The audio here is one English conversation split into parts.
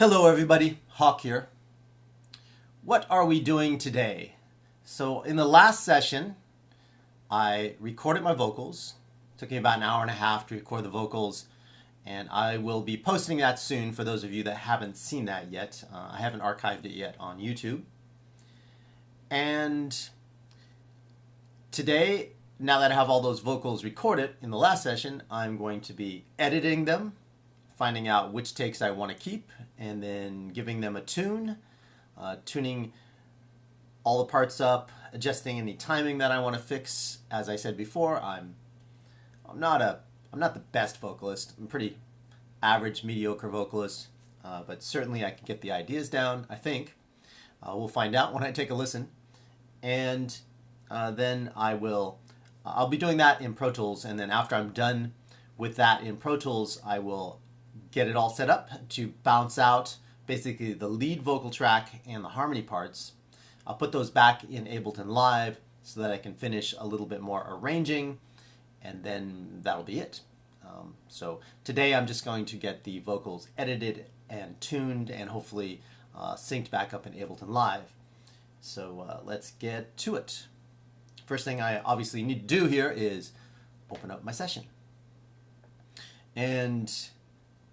Hello everybody, Hawk here. What are we doing today? So in the last session, I recorded my vocals. It took me about an hour and a half to record the vocals, and I will be posting that soon for those of you that haven't seen that yet. I haven't archived it yet on YouTube. And today, now that I have all those vocals recorded in the last session, I'm going to be editing them, finding out which takes I want to keep, and then giving them a tune, tuning all the parts up, adjusting any timing that I want to fix. As I said before, I'm not the best vocalist. I'm a pretty average, mediocre vocalist, but certainly I can get the ideas down, I think. We'll find out when I take a listen. And then I'll be doing that in Pro Tools, and then after I'm done with that in Pro Tools, I will get it all set up to bounce out basically the lead vocal track and the harmony parts. I'll put those back in Ableton Live so that I can finish a little bit more arranging, and then that'll be it. So today I'm just going to get the vocals edited and tuned and hopefully synced back up in Ableton Live. So let's get to it. First thing I obviously need to do here is open up my session. And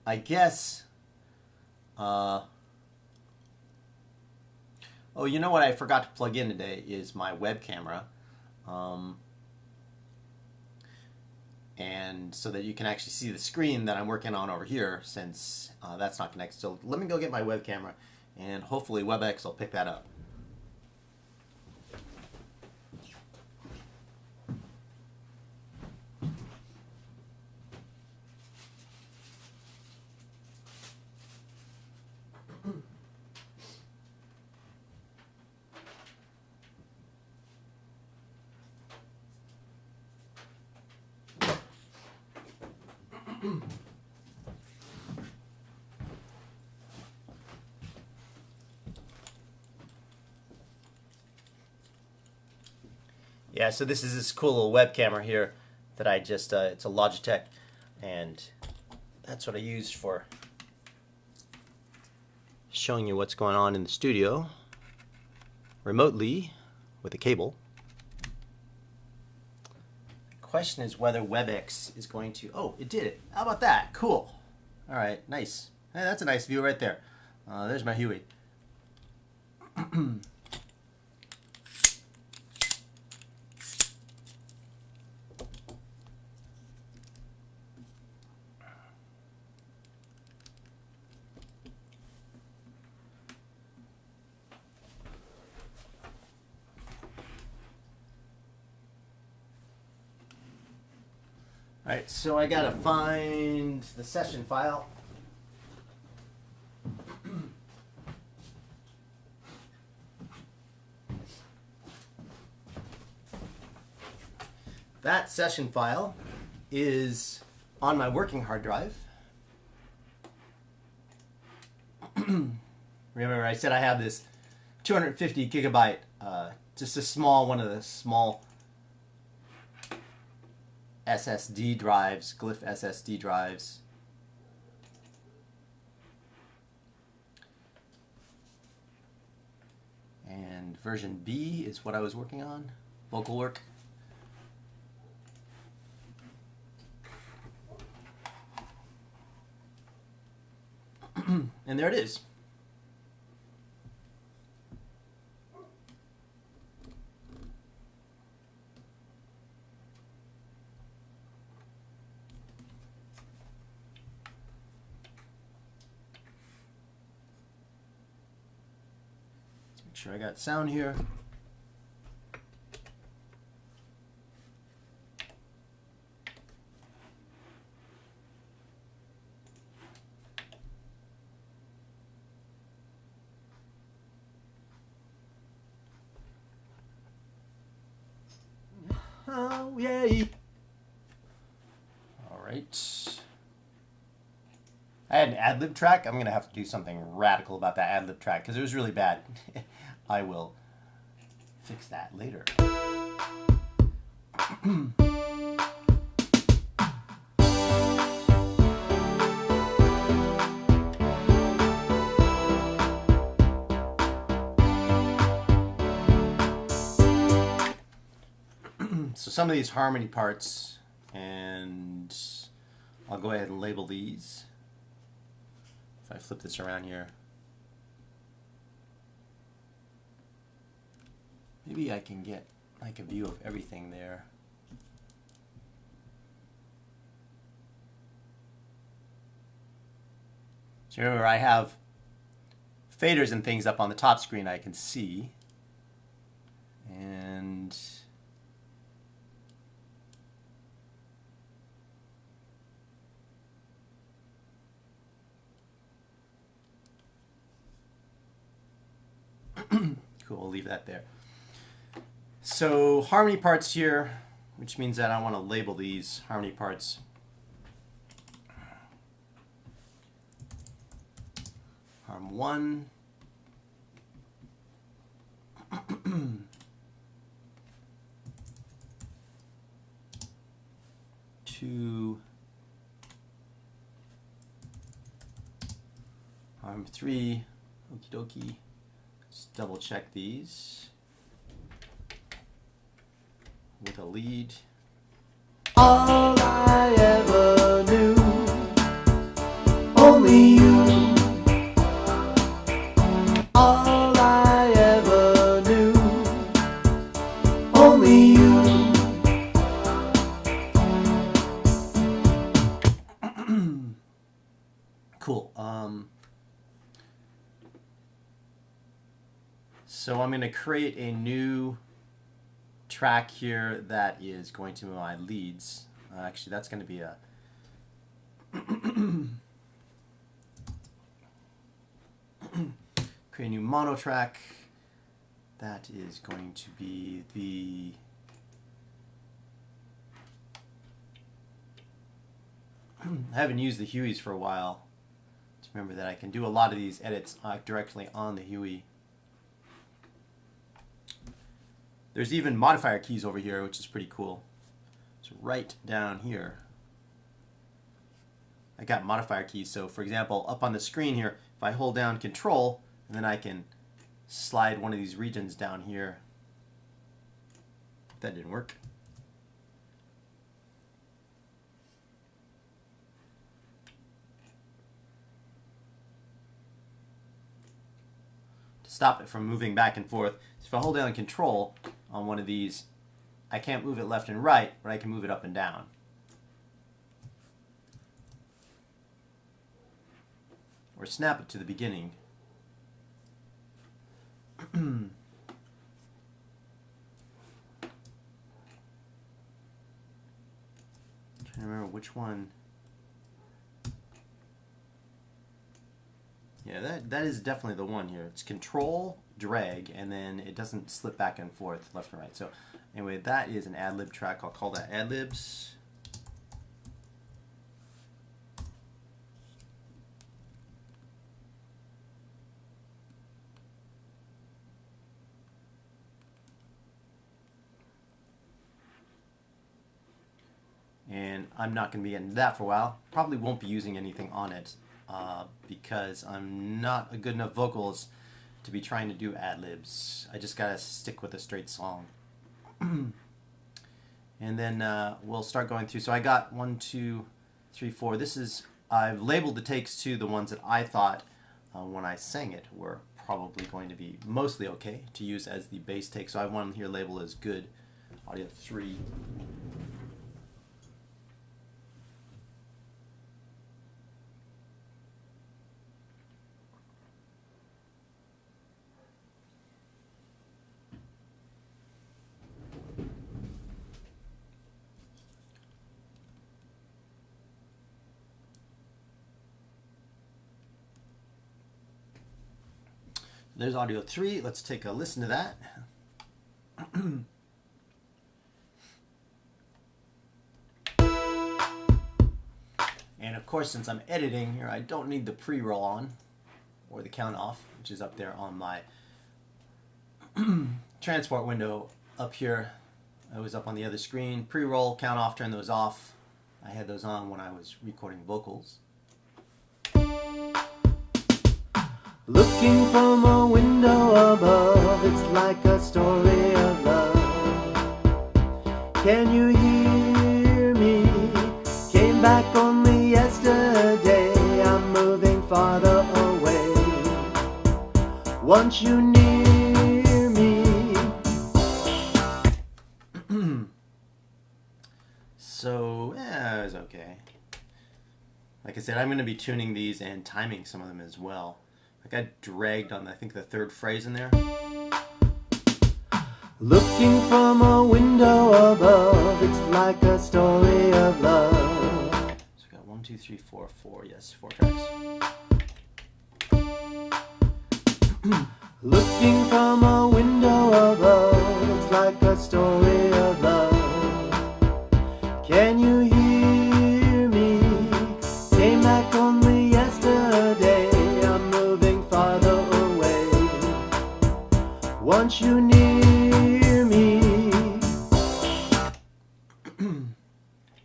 I guess, oh, you know what I forgot to plug in today is my web camera. And so that you can actually see the screen that I'm working on over here, since that's not connected. So let me go get my web camera, and hopefully WebEx will pick that up. Yeah, so this is this cool little web camera here that I just, it's a Logitech, and that's what I used for showing you what's going on in the studio remotely with a cable. The question is whether WebEx is going to, oh, it did it. How about that? Cool. All right, nice. Hey, that's a nice view right there. There's my Huey. Alright, so I gotta find the session file. That session file is on my working hard drive. Remember, I said I have this 250 gigabyte, just a small, one of the small SSD drives, Glyph SSD drives. And version B is what I was working on, vocal work. And there it is. Make sure I got sound here. Oh, yay! All right. I had an ad-lib track. I'm going to have to do something radical about that ad-lib track because it was really bad. I will fix that later. So some of these harmony parts, and I'll go ahead and label these. If I flip this around here, maybe I can get like a view of everything there. So remember, I have faders and things up on the top screen I can see. And cool, we'll leave that there. So harmony parts here, which means that I want to label these harmony parts. Harm 1. 2. Harm 3. Okie dokie. Let's double check these with a lead. All I ever knew, only you. All I ever knew, only you. Cool. So I'm going to create a new track here that is going to be my leads. Actually, that's going to be a create a new mono track. That is going to be the I haven't used the Hueys for a while. Just remember that I can do a lot of these edits directly on the Huey. There's even modifier keys over here, which is pretty cool. So right down here, I got modifier keys. So for example, up on the screen here, if I hold down Control, and then I can slide one of these regions down here. That didn't work. To stop it from moving back and forth, so if I hold down Control on one of these, I can't move it left and right, but I can move it up and down. Or snap it to the beginning. Trying to remember which one. Yeah, that is definitely the one here. It's Control, drag, and then it doesn't slip back and forth left and right. So anyway, that is an ad-lib track. I'll call that ad-libs. And I'm not going to be getting that for a while. Probably won't be using anything on it because I'm not a good enough vocalist to be trying to do ad-libs. I just got to stick with a straight song. And then we'll start going through. So I got 1, 2, 3, 4. This is, I've labeled the takes to the ones that I thought when I sang it were probably going to be mostly okay to use as the bass take. So I have one here labeled as good, audio 3. There's audio 3. Let's take a listen to that. And of course, since I'm editing here, I don't need the pre-roll on or the count off, which is up there on my transport window up here. I was up on the other screen. Pre-roll, count off, turn those off. I had those on when I was recording vocals. Looking from a window above, it's like a story of love. Can you hear me? Came back only yesterday. I'm moving farther away. Want you near me? So, yeah, it was okay. Like I said, I'm going to be tuning these and timing some of them as well. I got dragged on, I think, the third phrase in there. Looking from a window above, it's like a story of love. So we got 1, 2, 3, 4, 4. Yes, 4 tracks. Looking from a window above, it's like a story of love. Can you hear me? Came back only yesterday. I'm moving farther away. Want you near me?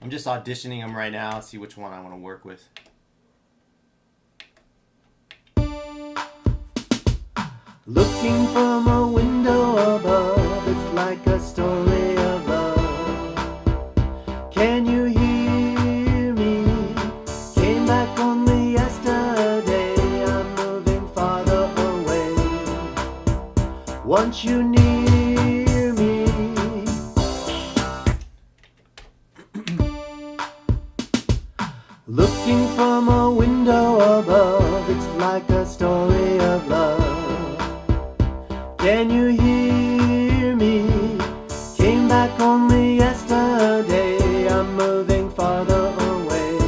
I'm just auditioning them right now, see which one I want to work with. Looking from a window above, it's like a story of love. Can you hear me? Came back only yesterday. I'm moving farther away. Want you near me? Looking from a window above, it's like a story of love. Can you hear me? Came back only yesterday. I'm moving farther away.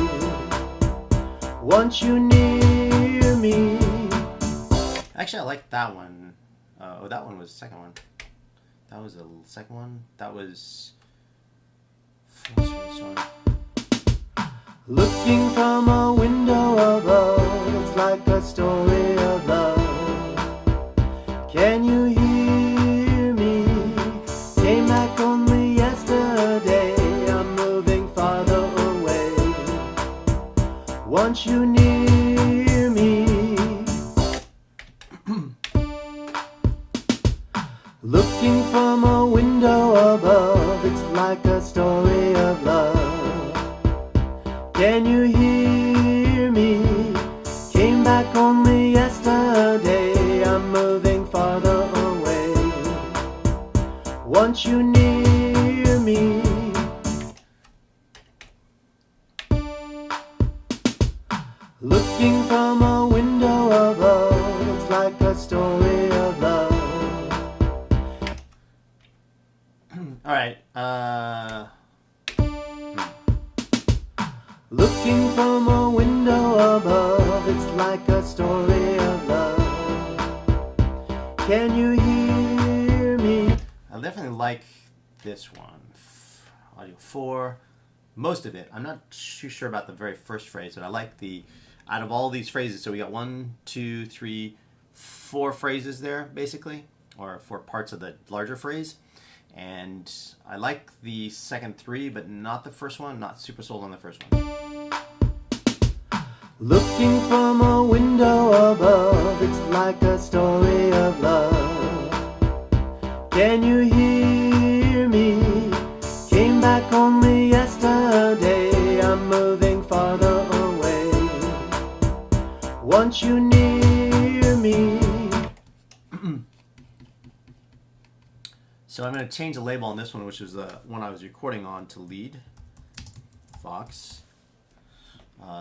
Want you near me? Actually, I like that one. Oh, that one was the second one. That was the second one. That was... What's this one? Looking from a window above, it's like a story of love. Can you hear me? Came back only yesterday. I'm moving farther away. Want you near me? Looking from a window above, it's like a story of love. Can you hear me? Came back only yesterday. I'm moving farther away. Want you near me? Looking from a window above, it's like a story of love. All right. Looking from a window above, it's like a story of love. Can you hear me? I definitely like this one. Audio 4. Most of it. I'm not too sure about the very first phrase, but I like the... Out of all these phrases, so we got 1, 2, 3, 4 phrases there, basically. Or 4 parts of the larger phrase. And I like the second 3, but not the first one. Not super sold on the first one. Looking from a window above, it's like a story of love. Can you hear me? Came back only yesterday. I'm moving farther away. Want you near me? So I'm going to change the label on this one, which is the one I was recording on, to lead. Fox.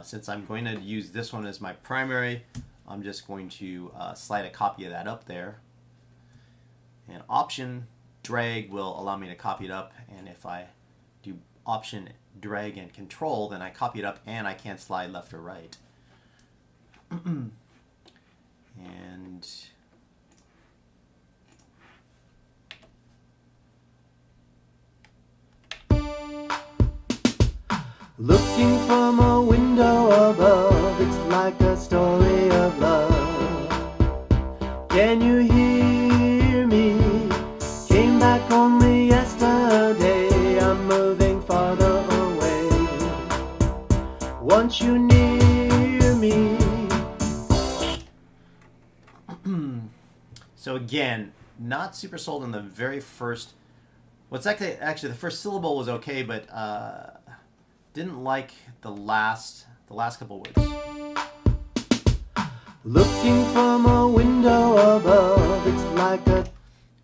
Since I'm going to use this one as my primary, I'm just going to slide a copy of that up there. And Option drag will allow me to copy it up, and if I do Option drag and Control, then I copy it up and I can't slide left or right. And Looking from a window above, it's like a story of love. Can you hear me? Came back only yesterday. I'm moving farther away. Want you near me? So again, not super sold on the very first What's actually the first syllable was okay, but didn't like the last couple words. Looking from a window above, it's like a...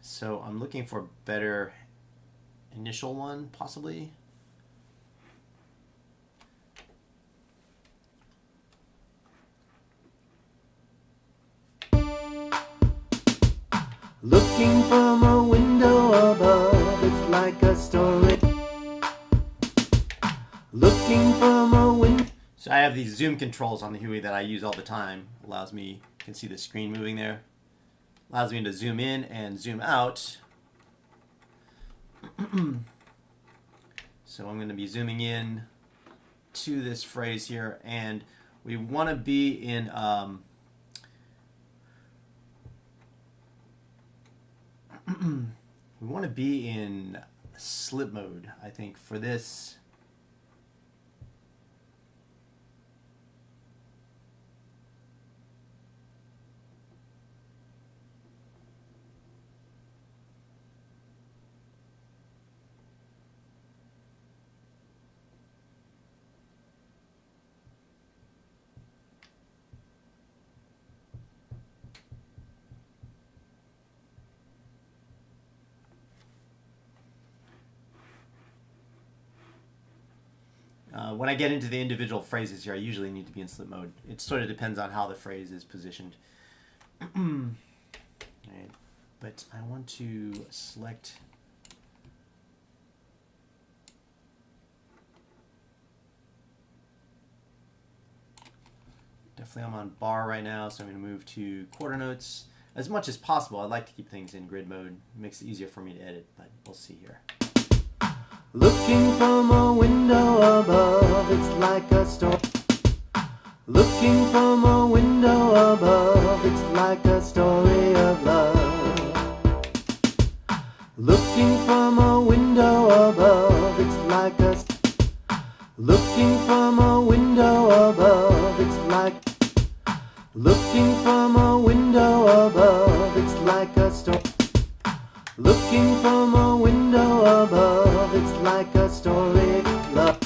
So I'm looking for a better initial one, possibly. Looking from a window above, it's like a story. Looking from a window... So I have these zoom controls on the Huey that I use all the time. Allows me, you can see the screen moving there. Allows me to zoom in and zoom out. So I'm going to be zooming in to this phrase here, and we want to be in we want to be in slip mode, I think, for this. When I get into the individual phrases here, I usually need to be in slip mode. It sort of depends on how the phrase is positioned. Right. But I want to select... Definitely I'm on bar right now, so I'm going to move to quarter notes. As much as possible, I like to keep things in grid mode. It makes it easier for me to edit, but we'll see here. Looking from a window above, it's like a story. Looking from a window above, it's like a story of love. Looking from a window above, it's like a... Looking from a window above, it's like... Looking from a window above, it's like a story. Looking from a window above, it's like a story of love.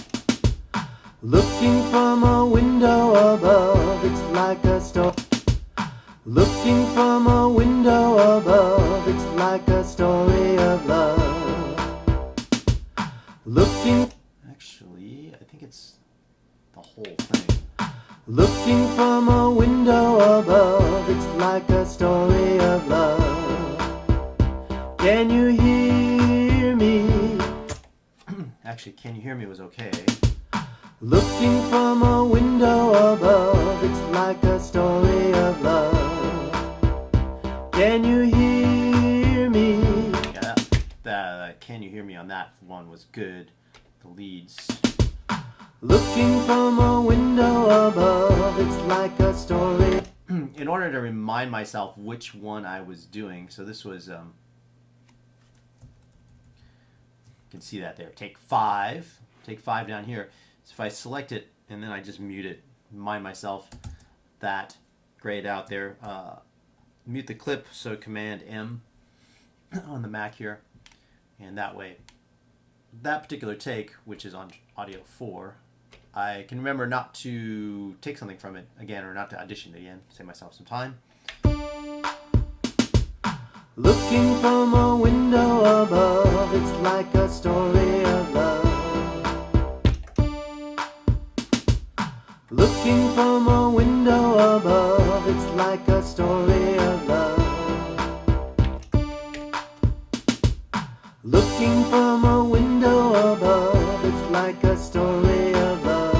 Looking from a window above, it's like a story. Looking from a window above, it's like a story of love. Looking... Actually, I think it's the whole thing. Looking from a window above, it's like a story of love. Can you hear me? Actually, Can You Hear Me was okay. Looking from a window above, it's like a story of love. Can you hear me? Yeah, that Can You Hear Me on that one was good. The leads. Looking from a window above, it's like a story. In order to remind myself which one I was doing, so this was... you can see that there. Take 5 down here. So if I select it and then I just mute it, remind myself that grayed out there. Mute the clip, so Command M on the Mac here, and that way, that particular take, which is on audio 4, I can remember not to take something from it again, or not to audition it again. Save myself some time. Looking from a window above, it's like a story of love. Looking from a window above, it's like a story of love. Looking from a window above, it's like a story of love.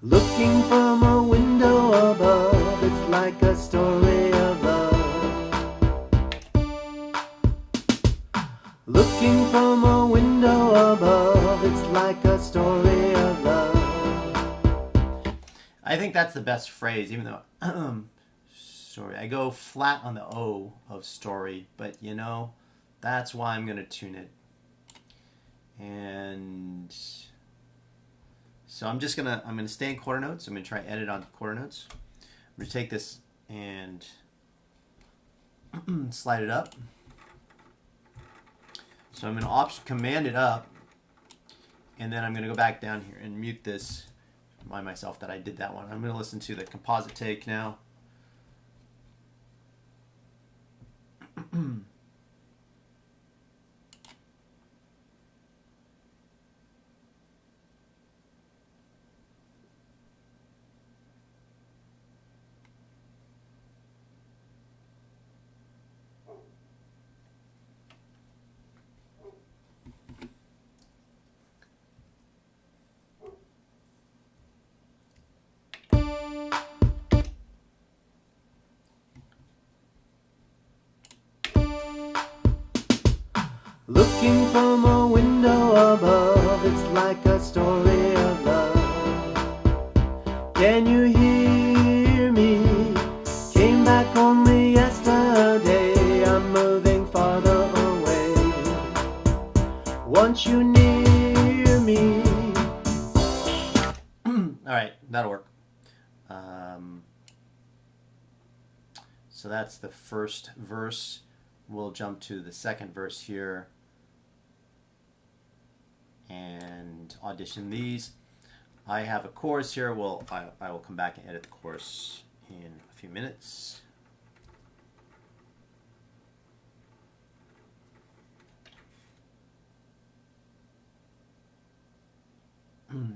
Looking from a window above, it's like a story of love. Looking from a window above, it's like a story of love. I think that's the best phrase, even though sorry, I go flat on the O of story, but you know, that's why I'm going to tune it. And so I'm gonna stay in quarter notes. I'm gonna try edit on quarter notes. I'm gonna take this and slide it up. So I'm going to command it up, and then I'm going to go back down here and mute this. Remind myself that I did that one. I'm going to listen to the composite take now. Looking from a window above, it's like a story of love. Can you hear me? Came back only yesterday. I'm moving farther away. Want you near me? Alright, that'll work. So that's the first verse. We'll jump to the second verse here and audition these. I have a chorus here. Well, I will come back and edit the chorus in a few minutes.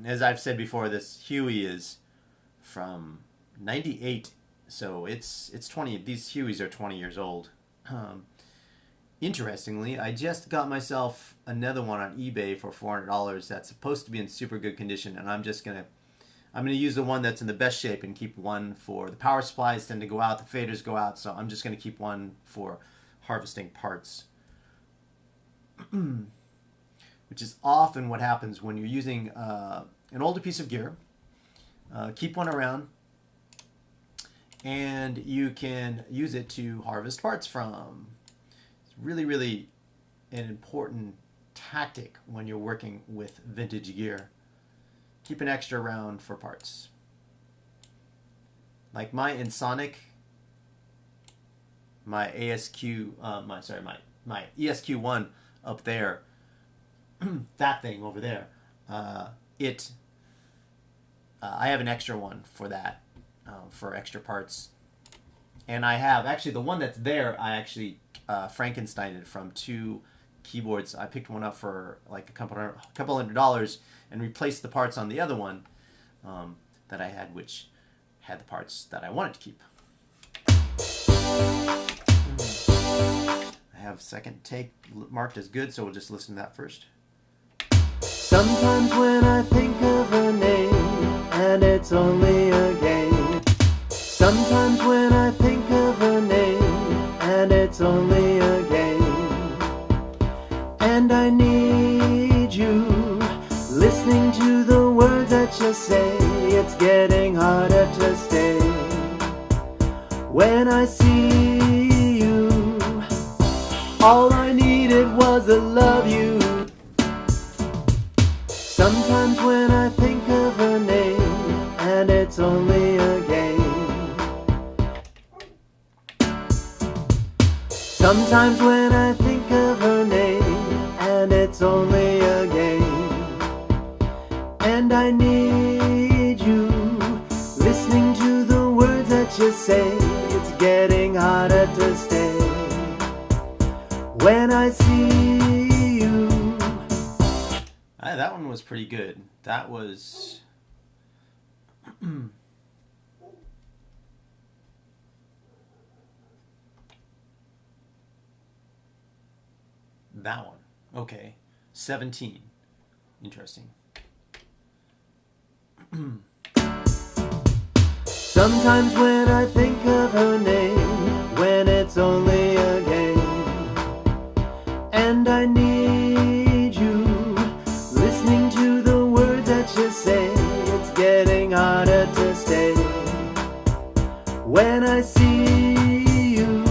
As I've said before, this Huey is from 98, so it's 20. These Hueys are 20 years old. Interestingly, I just got myself another one on eBay for $400 that's supposed to be in super good condition, and I'm gonna use the one that's in the best shape and keep one for the power supplies tend to go out, the faders go out, so I'm just gonna keep one for harvesting parts. Which is often what happens when you're using an older piece of gear. Keep one around, and you can use it to harvest parts from. It's really, really an important tactic when you're working with vintage gear. Keep an extra around for parts. Like my Ensoniq, my ASQ, my ESQ1 up there, that thing over there, I have an extra one for that, for extra parts. And I have, actually the one that's there, I actually Frankensteined it from 2 keyboards. I picked one up for like a couple $100 and replaced the parts on the other one that I had, which had the parts that I wanted to keep. I have second take marked as good, so we'll just listen to that first. Sometimes when I think of a name and it's only a game. Sometimes when I think of a name and it's only a game. And I need you, listening to the words that you say. It's getting harder to stay. When I see you, all I needed was a love you. Sometimes when I think of a name and it's only a game. Sometimes when I think of her name and it's only a game. And I need you, listening to the words that you say. It's getting harder to stay. When I see you. That one was pretty good. That was that one. Okay. 17. Interesting. Sometimes when I think of her name, when it's only a game. And I need you, listening to the words that you say. It's getting harder to stay. When I see you.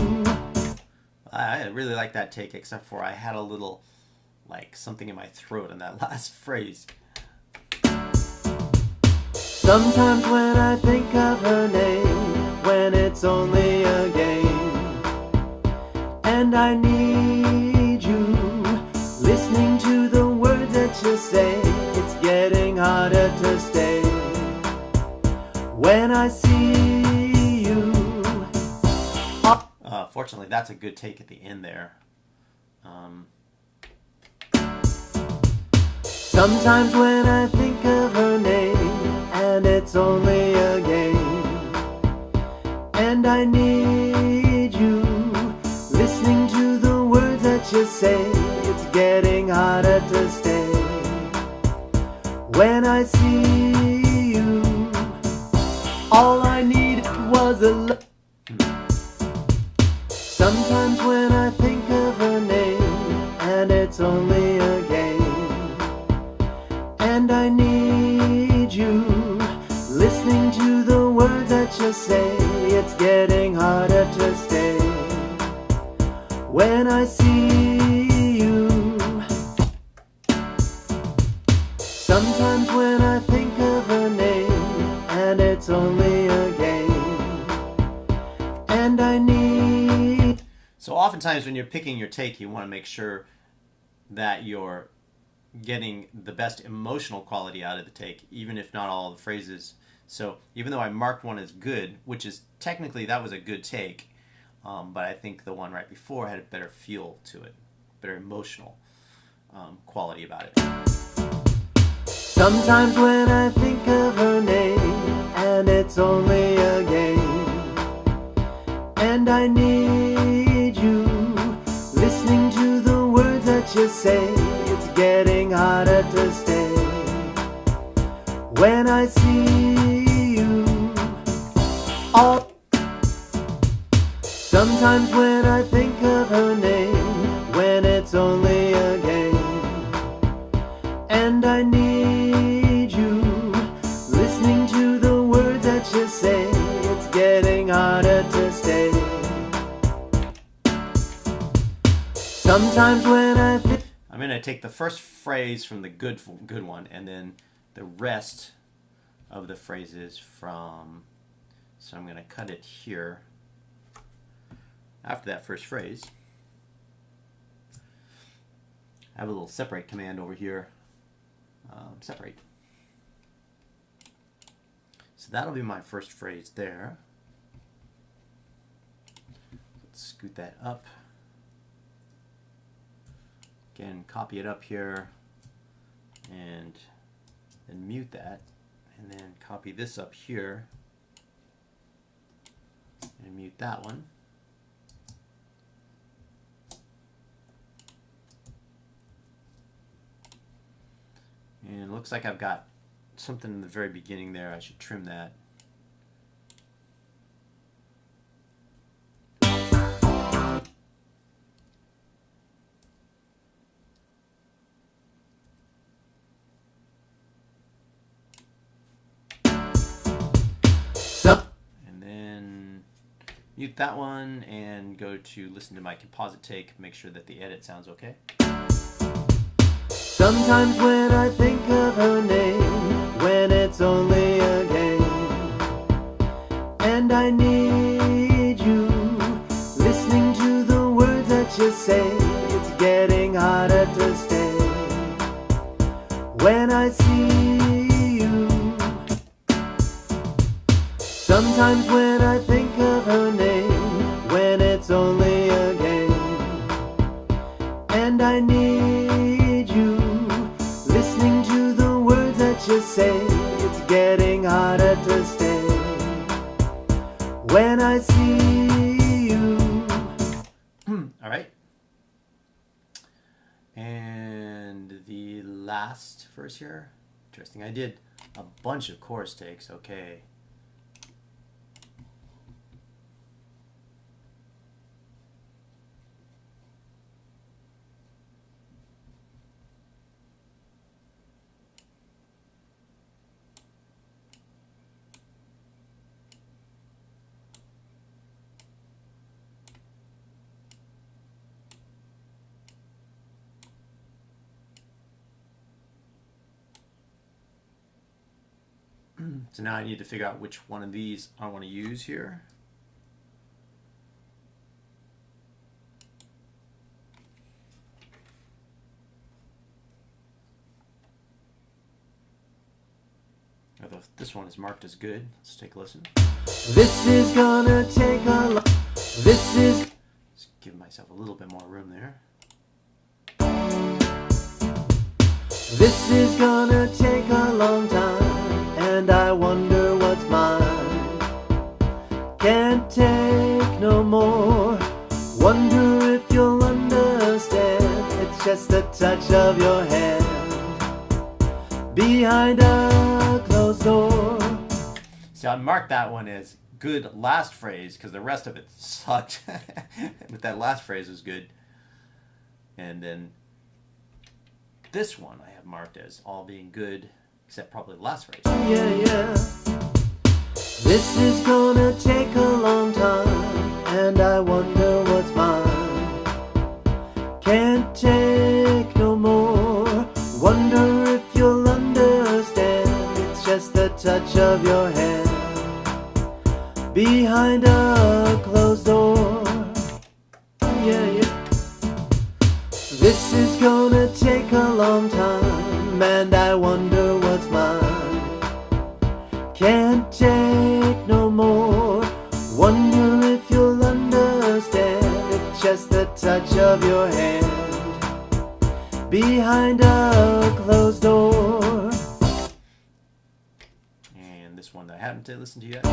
I really like that take, except for I had a little, like, something in my throat in that last phrase. Sometimes when I think of her name, when it's only a game. And I need you, listening to the words that you say. It's getting harder to stay when I see you. Fortunately, that's a good take at the end there. Sometimes when I think of her name, and it's only a game, and I need you, listening to the words that you say. It's getting harder to stay when I see you. All I needed was a look. Sometimes when I think of her name, and it's only a game, and I need you, listening to the words that you say. It's getting harder to stay when I see you. Sometimes when I think of her name, and it's only a game, and I need. So oftentimes when you're picking your take, you want to make sure that you're getting the best emotional quality out of the take, even if not all the phrases. So even though I marked one as good, which is technically that was a good take, but I think the one right before had a better feel to it, better emotional quality about it. Sometimes when I think of her name, and it's only a game, and I need you, listening to the words that you say. It's getting harder to stay when I see you. All. Sometimes when I think of her name, when it's only a game, and I need you, listening to the words that you say. It's getting harder to stay. Sometimes when I think. I'm going to take the first phrase from the good one, and then the rest of the phrases from. So I'm going to cut it here. After that first phrase, I have a little separate command over here. Separate. So that'll be my first phrase there. Let's scoot that up. Again, copy it up here, and then mute that, and then copy this up here, and mute that one. And it looks like I've got something in the very beginning there. I should trim that. And then mute that one and go to listen to my composite take. Make sure that the edit sounds okay. Sometimes when I think of her name, when it's only a game, and I need you, listening to the words that you say. It's getting harder to stay when I see you. Sometimes when I think of her name, when it's only a game, and I need you, listening to the words that you say. It's getting harder to stay when I see you. All right. And the last verse here. Interesting. I did a bunch of chorus takes. Okay. So now I need to figure out which one of these I want to use here. if this one is marked as good. Let's take a listen. This is gonna take a lot. This is. Let's give myself a little bit more room there. This is gonna take a long time, and I wonder what's mine. Can't take no more. Wonder if you'll understand. It's just the touch of your hand behind a closed door. See, I marked that one as good last phrase because the rest of it sucked. But that last phrase was good. And then this one I have marked as all being good, except probably the last phrase. Yeah, yeah. This is gonna take a long time, and I wonder what's mine. Can't take no more. Wonder if you'll understand. It's just the touch of your hand behind a closed door. Yeah, yeah. This is gonna take a long time, and I wonder what's mine. Can't take no more. Wonder if you'll understand. It's just the touch of your hand behind a closed door. And this one that I haven't listened to yet.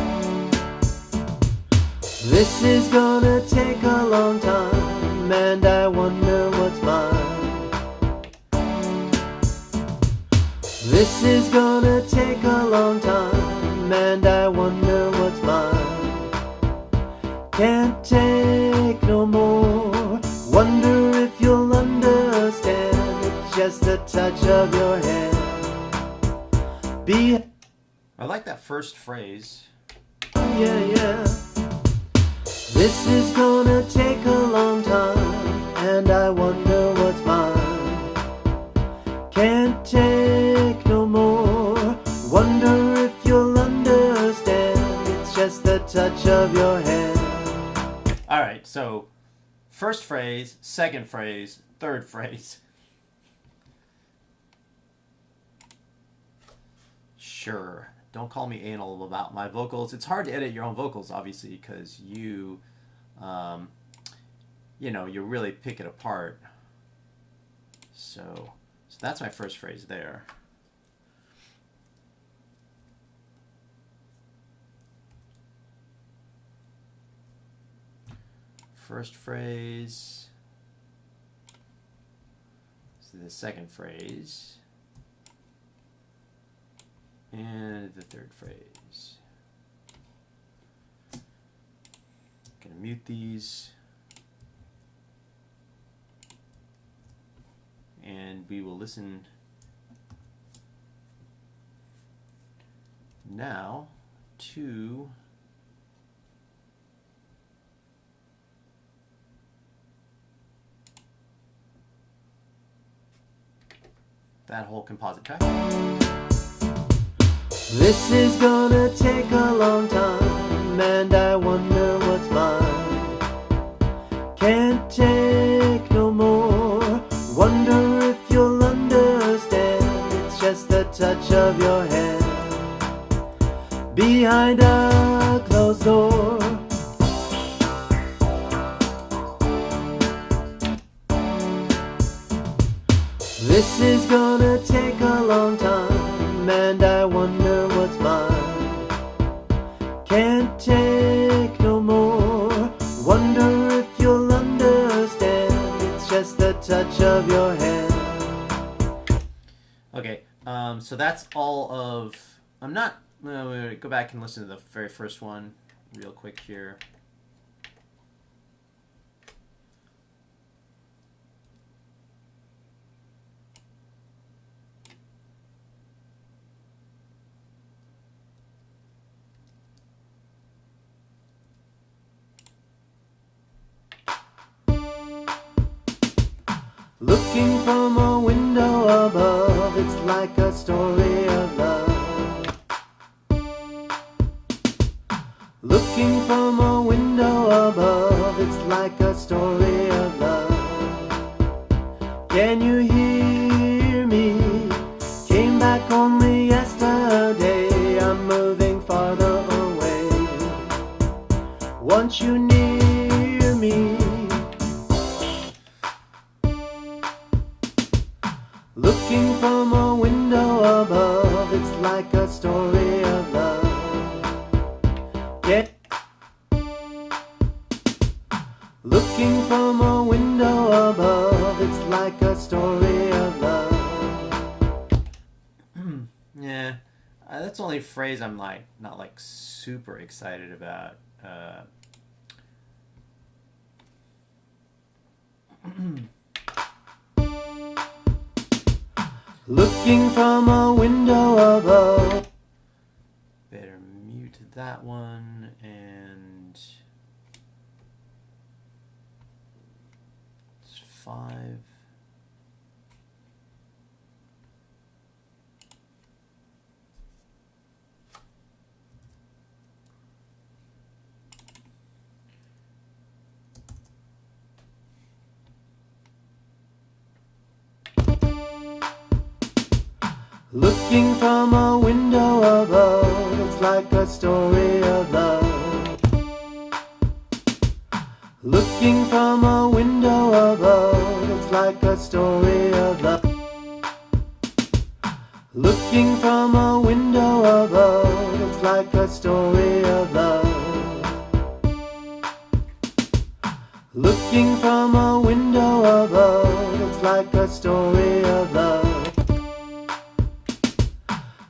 This is gonna take a long time, and I wonder what's mine. This is gonna take a long time, and I wonder what's mine. Can't take no more. Wonder if you'll understand. It's just the touch of your hand. I like that first phrase. Yeah, yeah. This is gonna take a long time, and I wonder what's mine. Can't take no more. Wonder if you'll understand. It's just the touch of your hand. All right, so first phrase, second phrase, third phrase. Sure. Don't call me anal about my vocals. It's hard to edit your own vocals, obviously, because you really pick it apart. So that's my first phrase there. First phrase. This is the second phrase. And the third phrase. Gonna mute these. And we will listen now to that whole composite track. This is gonna take a long time, and I wonder what's mine. Can't take no more. Wonder if you'll understand. It's just the touch of your hand behind a closed door. This is gonna take a long time, and I wonder what's mine. Can't take no more. Wonder if you'll understand. It's just the touch of your hand. Okay, so that's all of. I'm going to go back and listen to the very first one real quick here. Looking from a window above, it's like a story of love. Looking from a window above, it's like a story of love. Can you hear me? Came back only yesterday. farther away. Want you near me. Looking from a window above, it's like a story of love. Yeah. Looking from a window above, it's like a story of love. Yeah, that's the only phrase I'm like not like super excited about. Looking from a window above. Better mute that one and it's 5. Looking from a window above, it's like a story of love. Looking from a window above, it's like a story of love. Looking from a window above, it's like a story of love. Looking from a window above, it's like a story of love.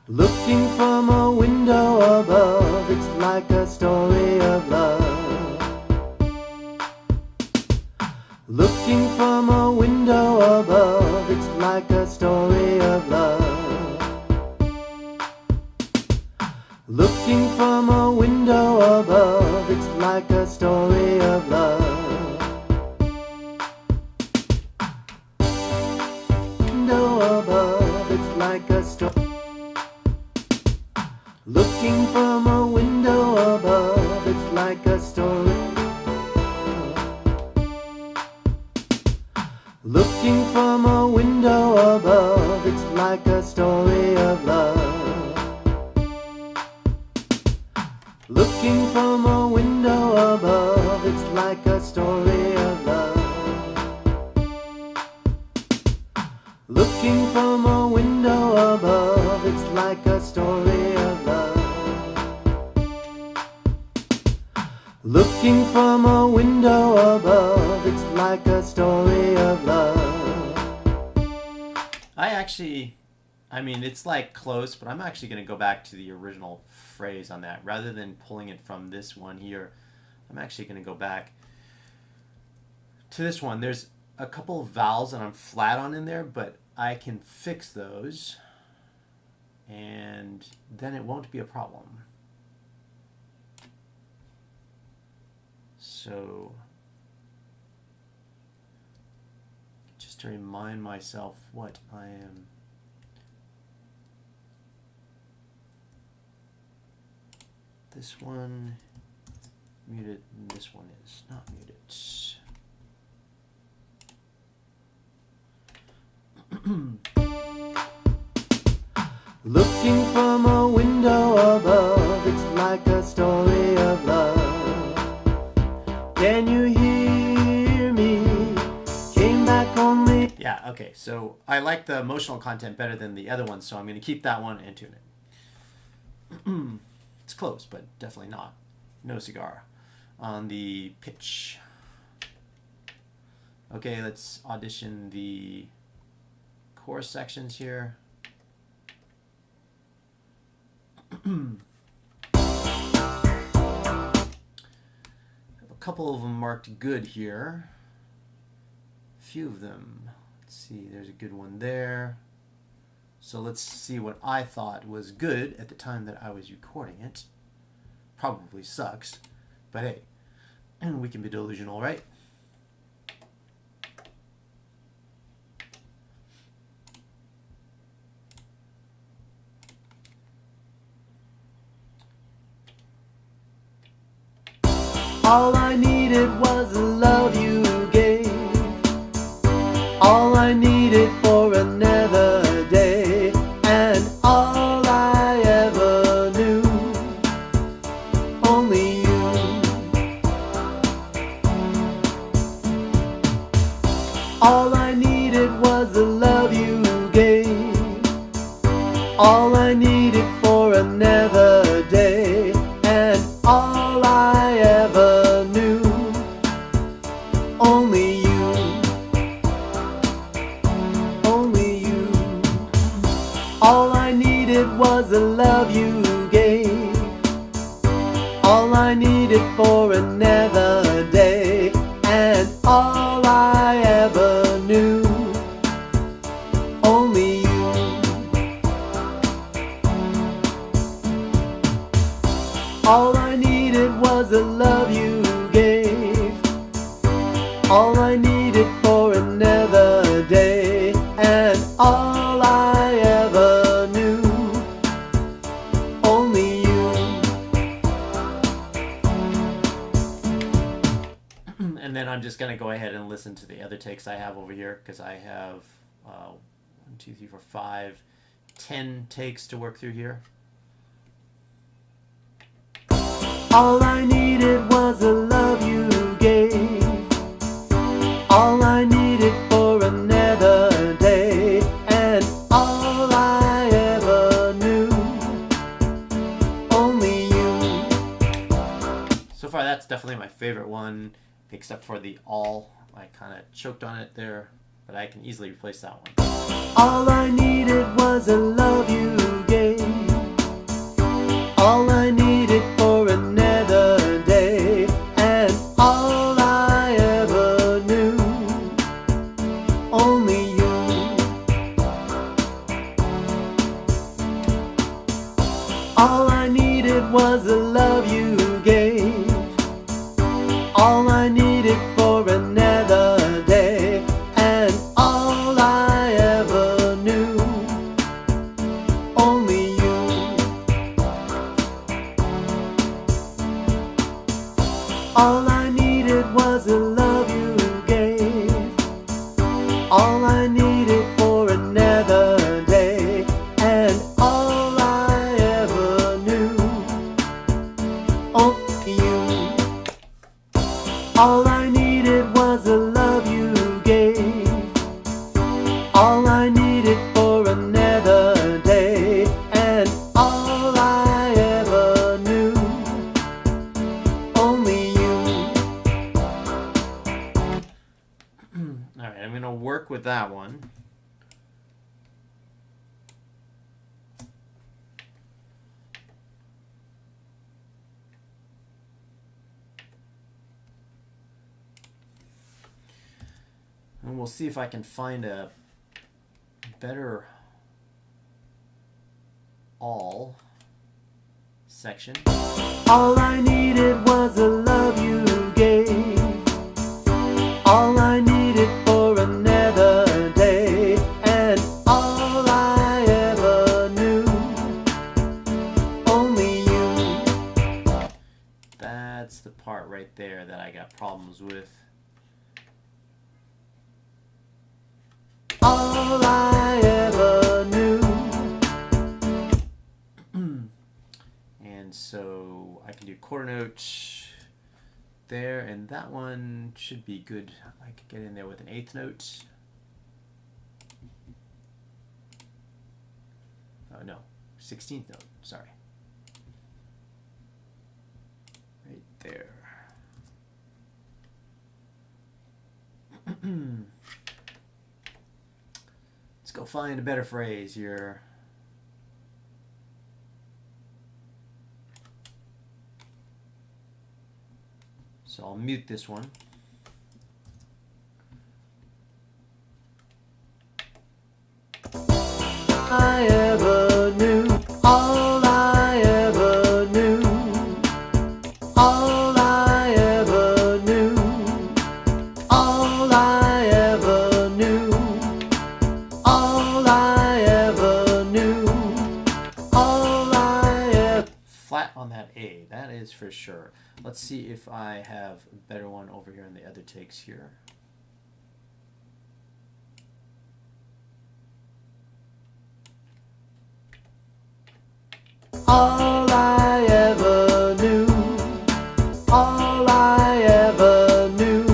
Looking from a window above, it's like a story of love. Looking from a window above, it's like a story of love. Looking from a window above, it's like a story of love. Window above, it's like a story. Looking from a window above, it's like a story. Looking from a window above, it's like a story of love. Looking from a window above, it's like a story of love. Looking from a window above, it's like a story of love. Looking from a window above, it's like a story of love. I mean, it's like close, but I'm actually going to go back to the original phrase on that. Rather than pulling it from this one here, I'm actually going to go back to this one. There's a couple of vowels that I'm flat on in there, but I can fix those, and then it won't be a problem. So, just to remind myself what I am. This one muted, and this one is not muted. Looking from a window above, it's like a story of love. Can you hear me? Came back only. Yeah, okay, so I like the emotional content better than the other one, so I'm going to keep that one and tune it. It's close, but definitely not. No cigar on the pitch. Okay, let's audition the chorus sections here. A couple of them marked good here. A few of them. Let's see, there's a good one there. So let's see what I thought was good at the time that I was recording it. Probably sucks, but hey, we can be delusional, right? All I needed was the love you gave. All I needed for another day. And all I ever knew All I needed for another day, and all I ever knew. Only you. All I needed was the love you gave. All I needed for another day, and all I ever knew. Only you. And then I'm just going to go ahead and listen to the other takes I have over here, because I have 1, 2, 3, 4, 5, 10 takes to work through here. All I needed was the love you gave. All I needed for another day, and all I ever knew. Only you. So far, that's definitely my favorite one, except for the all. I kind of choked on it there, but I can easily replace that one. All I needed was the love you gave. All I needed for another day, and all I ever knew. Only you. All I needed was the love you gave. All I needed for another day, and all I ever knew. Only you. All I needed was the love you gave. All I needed for another day, and all I ever knew. Only you. All I needed was the love you gave. All I needed for another day, and all I ever knew. Only you. Alright, I'm going to work with that one. And we'll see if I can find a better all section. All I needed was the love you gave. All I needed for another day, and all I ever knew. Only you. That's the part right there that I got problems with. All I ever knew. And so I can do quarter note there, and that one should be good. I could get in there with an eighth note. Oh no, 16th note, sorry. Right there. Let's go find a better phrase here. So I'll mute this one. I ever knew. All I ever knew. All I ever knew. All I ever knew. All I ever knew. All I ever. Flat on that A, that is for sure. Let's see if I have a better one over here in the other takes here. All I ever knew. All I ever knew.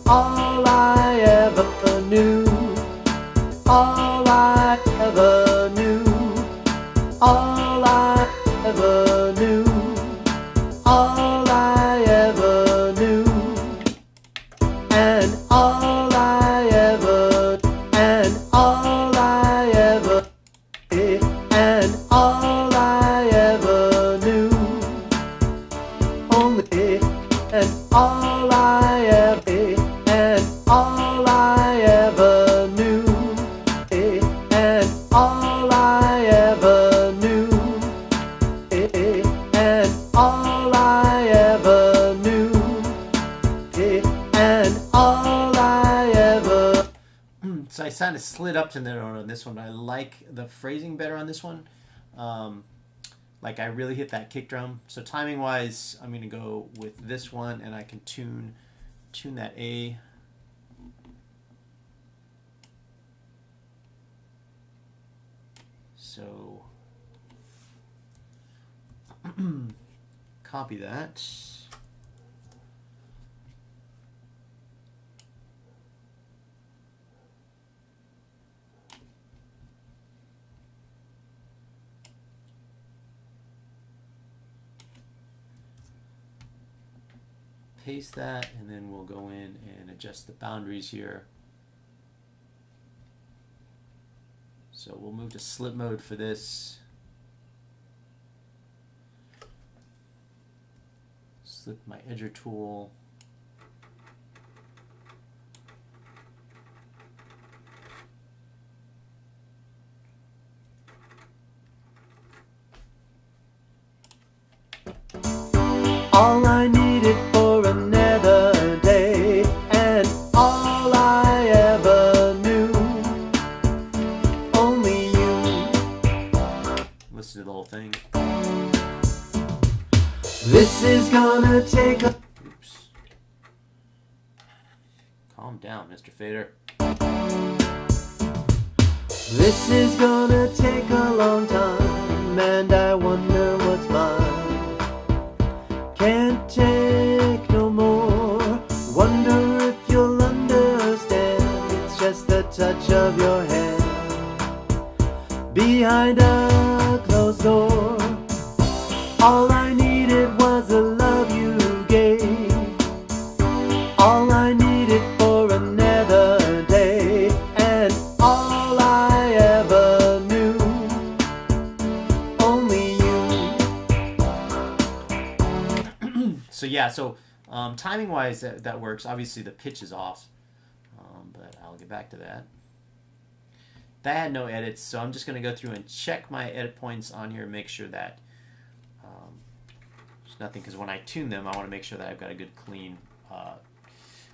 All I ever knew. All I ever knew. All I ever knew. All I ever knew. And all I ever. And all I ever. And all I ever knew. all I ever, and all I ever knew, and all I ever knew, and all I ever knew, and all I ever. So I kind of slid up to the note on this one, but I like the phrasing better on this one. Like I really hit that kick drum. So timing wise, I'm gonna go with this one, and I can tune that A. So copy that. Paste that, and then we'll go in and adjust the boundaries here. So we'll move to slip mode for this. Slip my edger tool. All I needed for another day, and all I ever knew, only you. Listen to the whole thing. This is gonna take a. Oops. Calm down, Mr. Fader. This is gonna take a long time, and I wonder what's mine. Can't take no more. Wonder if you'll understand. It's just the touch of your hand behind a closed door. All I needed was the love you gave. All I needed for another day, and all I ever knew, only you. So yeah, so timing wise that works. Obviously the pitch is off, but I'll get back to that. That had no edits, so I'm just going to go through and check my edit points on here and make sure that there's nothing, because when I tune them, I want to make sure that I've got a good clean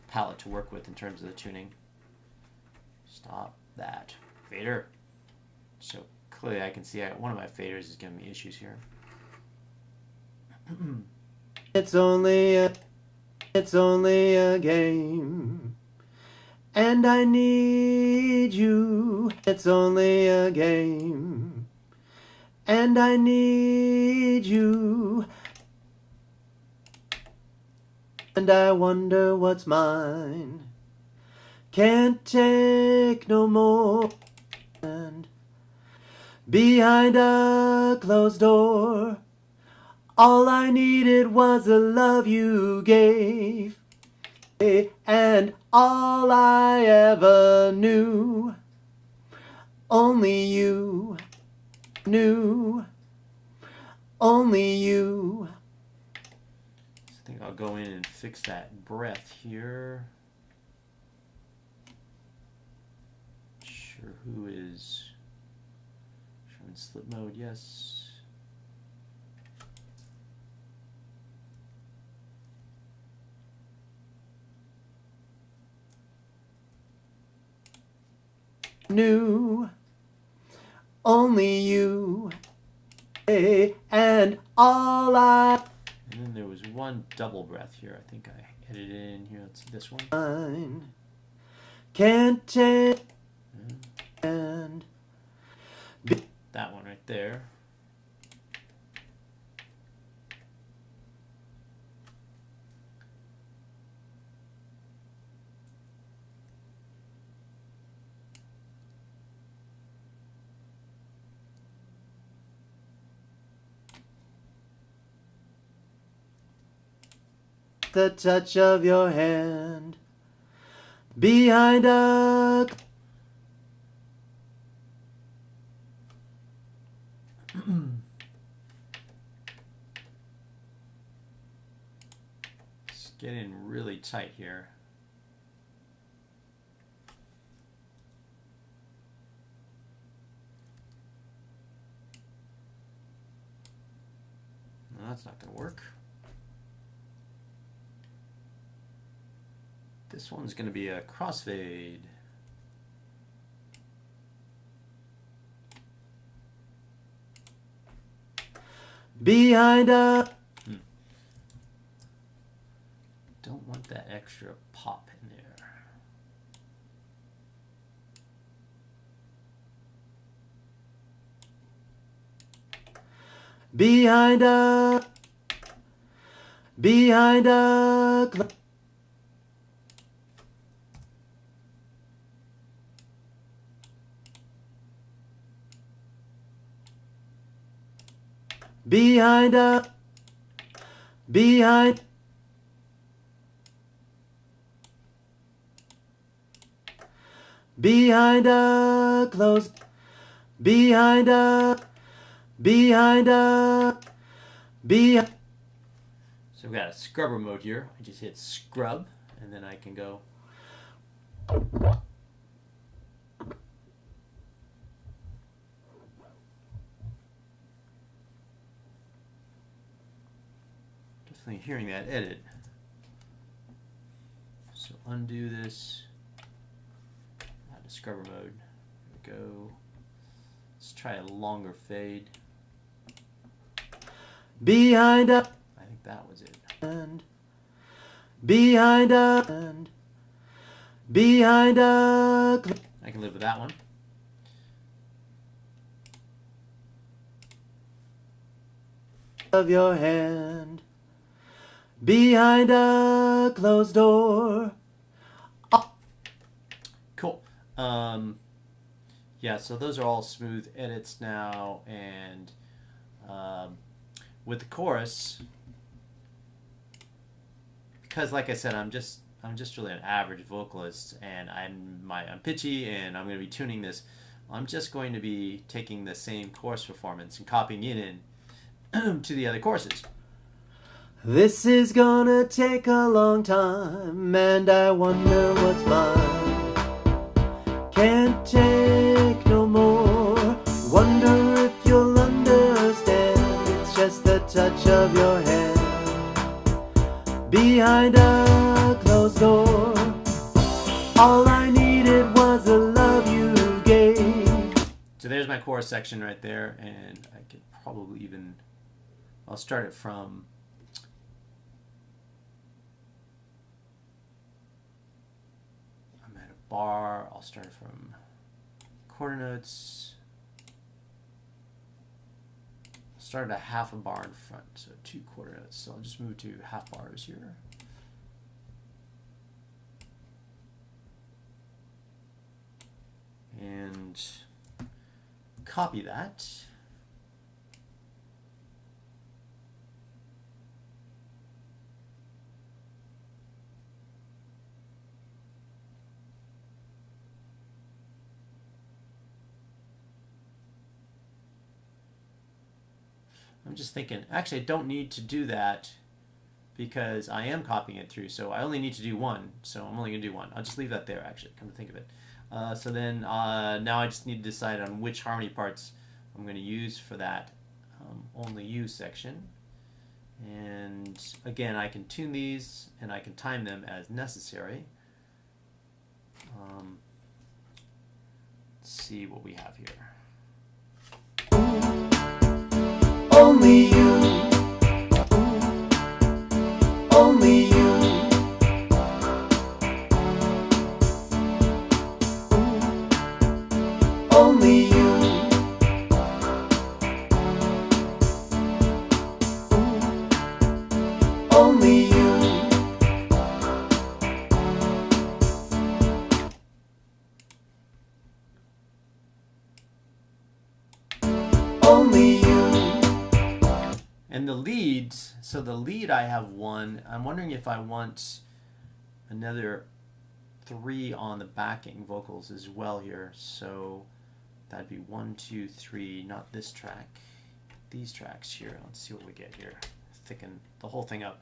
palette to work with in terms of the tuning. Stop that. Fader. So clearly I can see one of my faders is giving me issues here. It's only a game, and I need you. It's only a game, and I need you. And I wonder what's mine. Can't take no more. And behind a closed door, all I needed was the love you gave, and all I ever knew, only you knew, only you. I think I'll go in and fix that breath here. Sure, who is showing slip mode? Yes. Knew, only you, and all I. And then there was one double breath here. I think I edited it in here. Let's see this one. Can't take and that one right there. the touch of your hand behind a. get in really tight here. No, that's not going to work. This one's going to be a crossfade. Behind a... Don't want that extra pop in there. Behind a... Behind a... Behind a... Behind... Behind a closed... Behind a... Behind a... Behind... So we've got a scrubber mode here. I just hit scrub, and then I can go... Definitely hearing that edit. So undo this. Out of scrubber mode. There we go. Let's try a longer fade. Behind a... I think that was it. And behind a... And behind a... I can live with that one. Of your hand. Behind a closed door. Cool. Yeah, so those are all smooth edits now, and with the chorus, because like I said, I'm just really an average vocalist, and I'm pitchy, and I'm going to be tuning this. I'm just going to be taking the same chorus performance and copying it in to the other choruses. This is gonna take a long time, and I wonder what's mine. Can't take no more. Wonder if you'll understand. It's just the touch of your hand behind a closed door. All I needed was the love you gave. So there's my chorus section right there, and I could probably even... I'll start it from... bar. I'll start from quarter notes. I'll start at a half a bar in front, so 2 quarter notes. So I'll just move to half bars here. And copy that. I'm just thinking, actually I don't need to do that because I am copying it through, so I only need to do one, so I'm only going to do one. I'll just leave that there, actually, come to think of it. So then now I just need to decide on which harmony parts I'm going to use for that only you section. And again, I can tune these and I can time them as necessary. Let's see what we have here. Only you. Only you. Only you. Only you. Only you. And the leads, so the lead I have 1. I'm wondering if I want another 3 on the backing vocals as well here. So that'd be 1, 2, 3, not this track, these tracks here. Let's see what we get here. Thicken the whole thing up.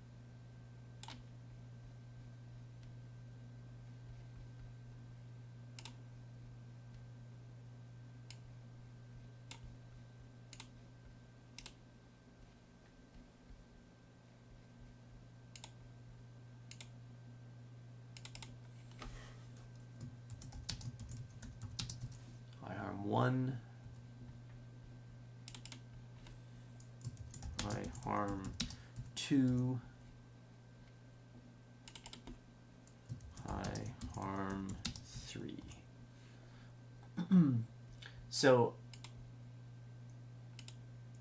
1, high harm 2, high harm 3. So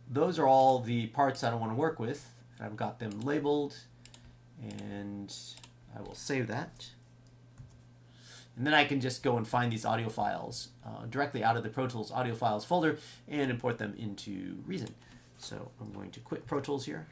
those are all the parts I don't want to work with. I've got them labeled, and I will save that. And then I can just go and find these audio files directly out of the Pro Tools audio files folder and import them into Reason. So I'm going to quit Pro Tools here.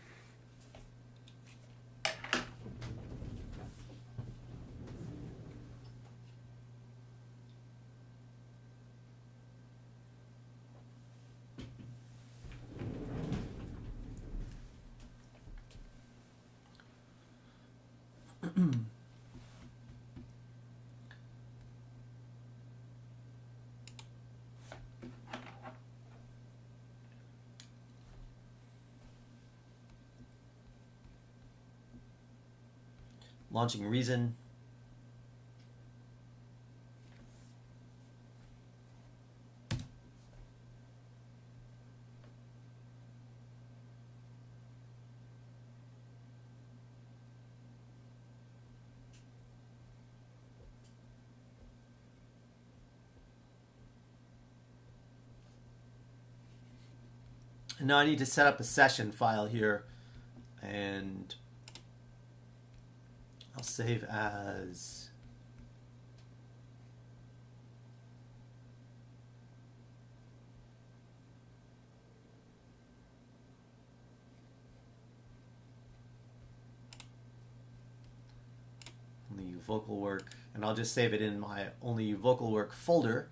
Launching Reason. And now I need to set up a session file here, and I'll save as only vocal work, and I'll just save it in my only vocal work folder.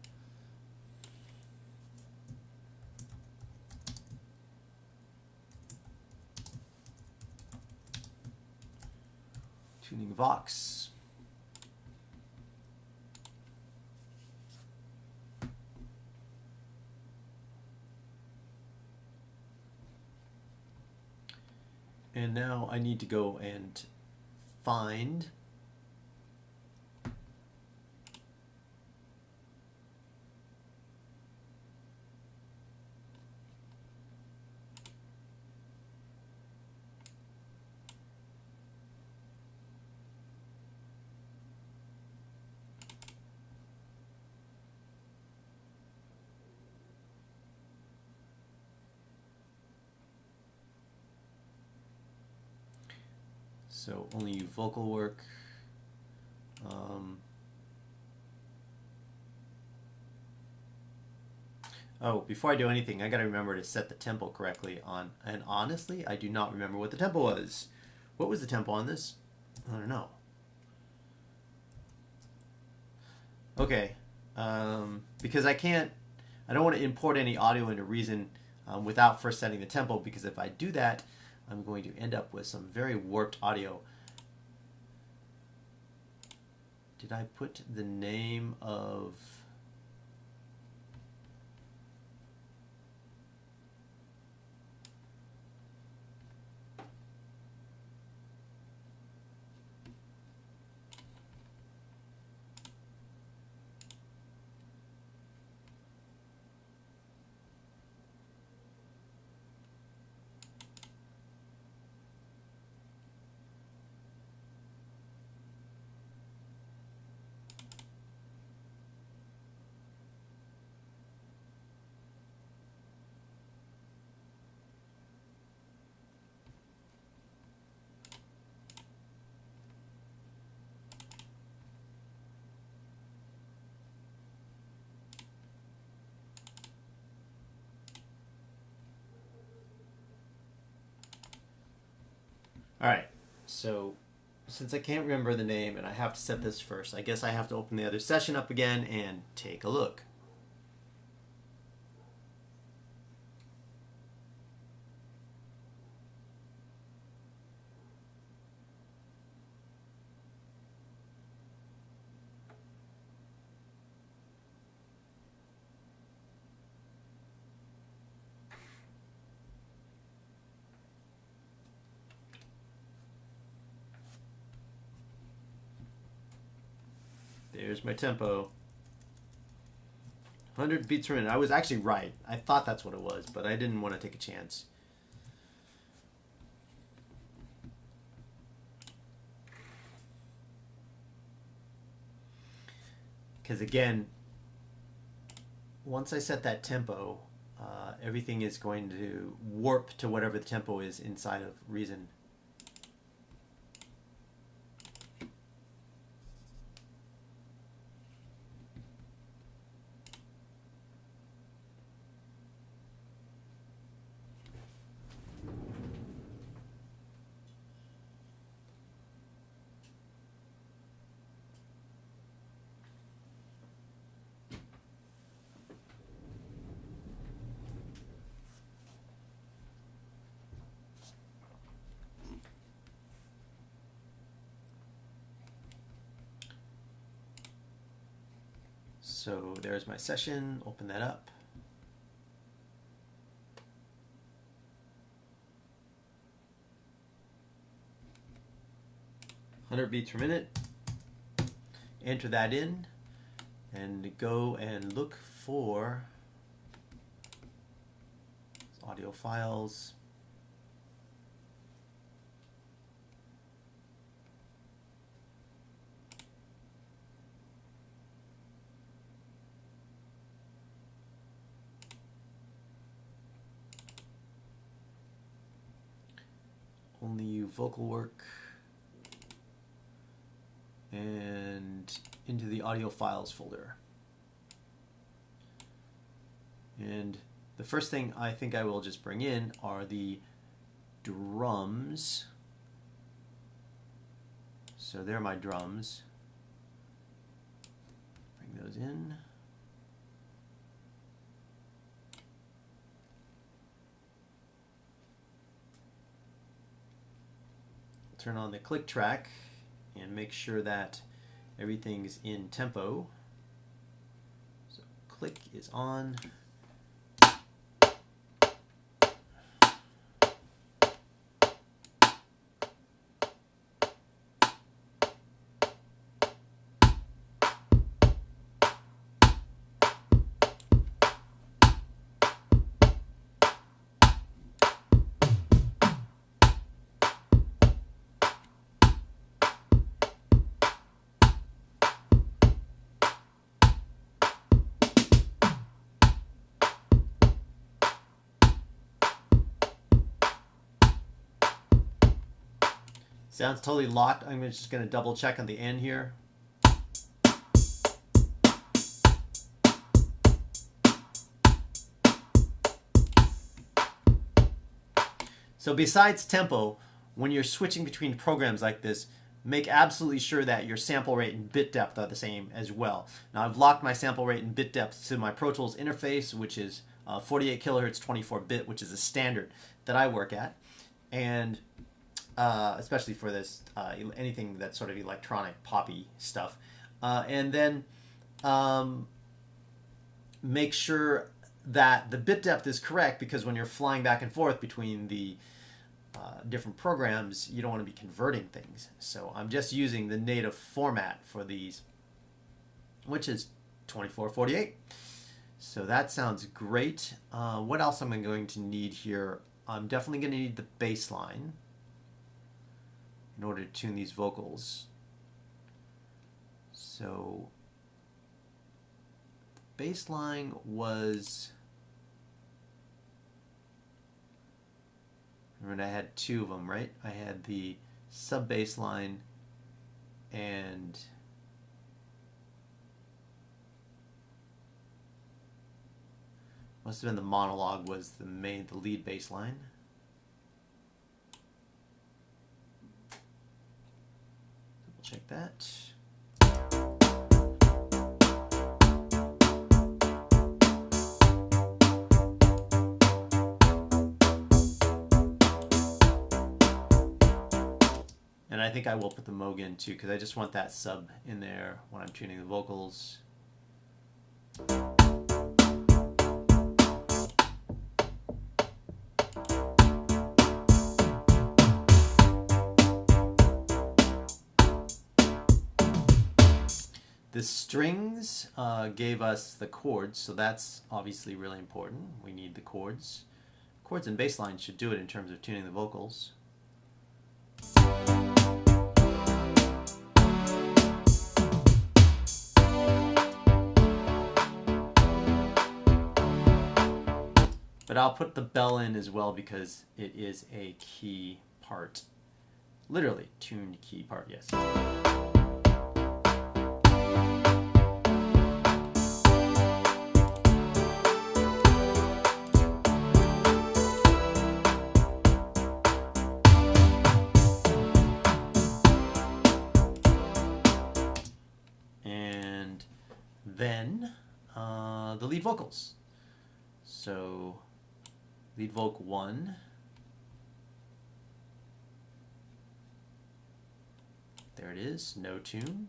Tuning Vox. And now I need to go and find so only vocal work. Oh, before I do anything, I gotta remember to set the tempo correctly on, and honestly, I do not remember what the tempo was. What was the tempo on this? I don't know. Okay, because I don't want to import any audio into Reason without first setting the tempo, because if I do that, I'm going to end up with some very warped audio. Did I put the name of... All right, so since I can't remember the name and I have to set this first, I guess I have to open the other session up again and take a look. There's my tempo. 100 beats per minute. I was actually right. I thought that's what it was, but I didn't want to take a chance. Because again, once I set that tempo, everything is going to warp to whatever the tempo is inside of Reason. So there's my session, open that up. "100 beats per minute." Enter that in and go and look for audio files. Only you vocal work, and into the audio files folder. And the first thing I think I will just bring in are the drums. So they're my drums. Bring those in. Turn on the click track and make sure that everything's in tempo. So click is on. Sounds totally locked. I'm just going to double check on the end here. So besides tempo, when you're switching between programs like this, make absolutely sure that your sample rate and bit depth are the same as well. Now I've locked my sample rate and bit depth to my Pro Tools interface, which is 48 kilohertz 24-bit, which is a standard that I work at. And especially for this, anything that's sort of electronic, poppy stuff. And then make sure that the bit depth is correct, because when you're flying back and forth between the different programs, you don't want to be converting things. So I'm just using the native format for these, which is 24/48. So that sounds great. What else am I going to need here? I'm definitely going to need the bass line in order to tune these vocals. So the bass line was, remember I had two of them, right? I had the sub bass line and must have been the monologue was the lead bass line. Check that. And I think I will put the Moog in too, because I just want that sub in there when I'm tuning the vocals. The strings gave us the chords, so that's obviously really important. We need the chords. Chords and bass lines should do it in terms of tuning the vocals. But I'll put the bell in as well because it is a key part. Literally, tuned key part, yes. And then the lead vocals. So lead vocal 1. There it is, no tune.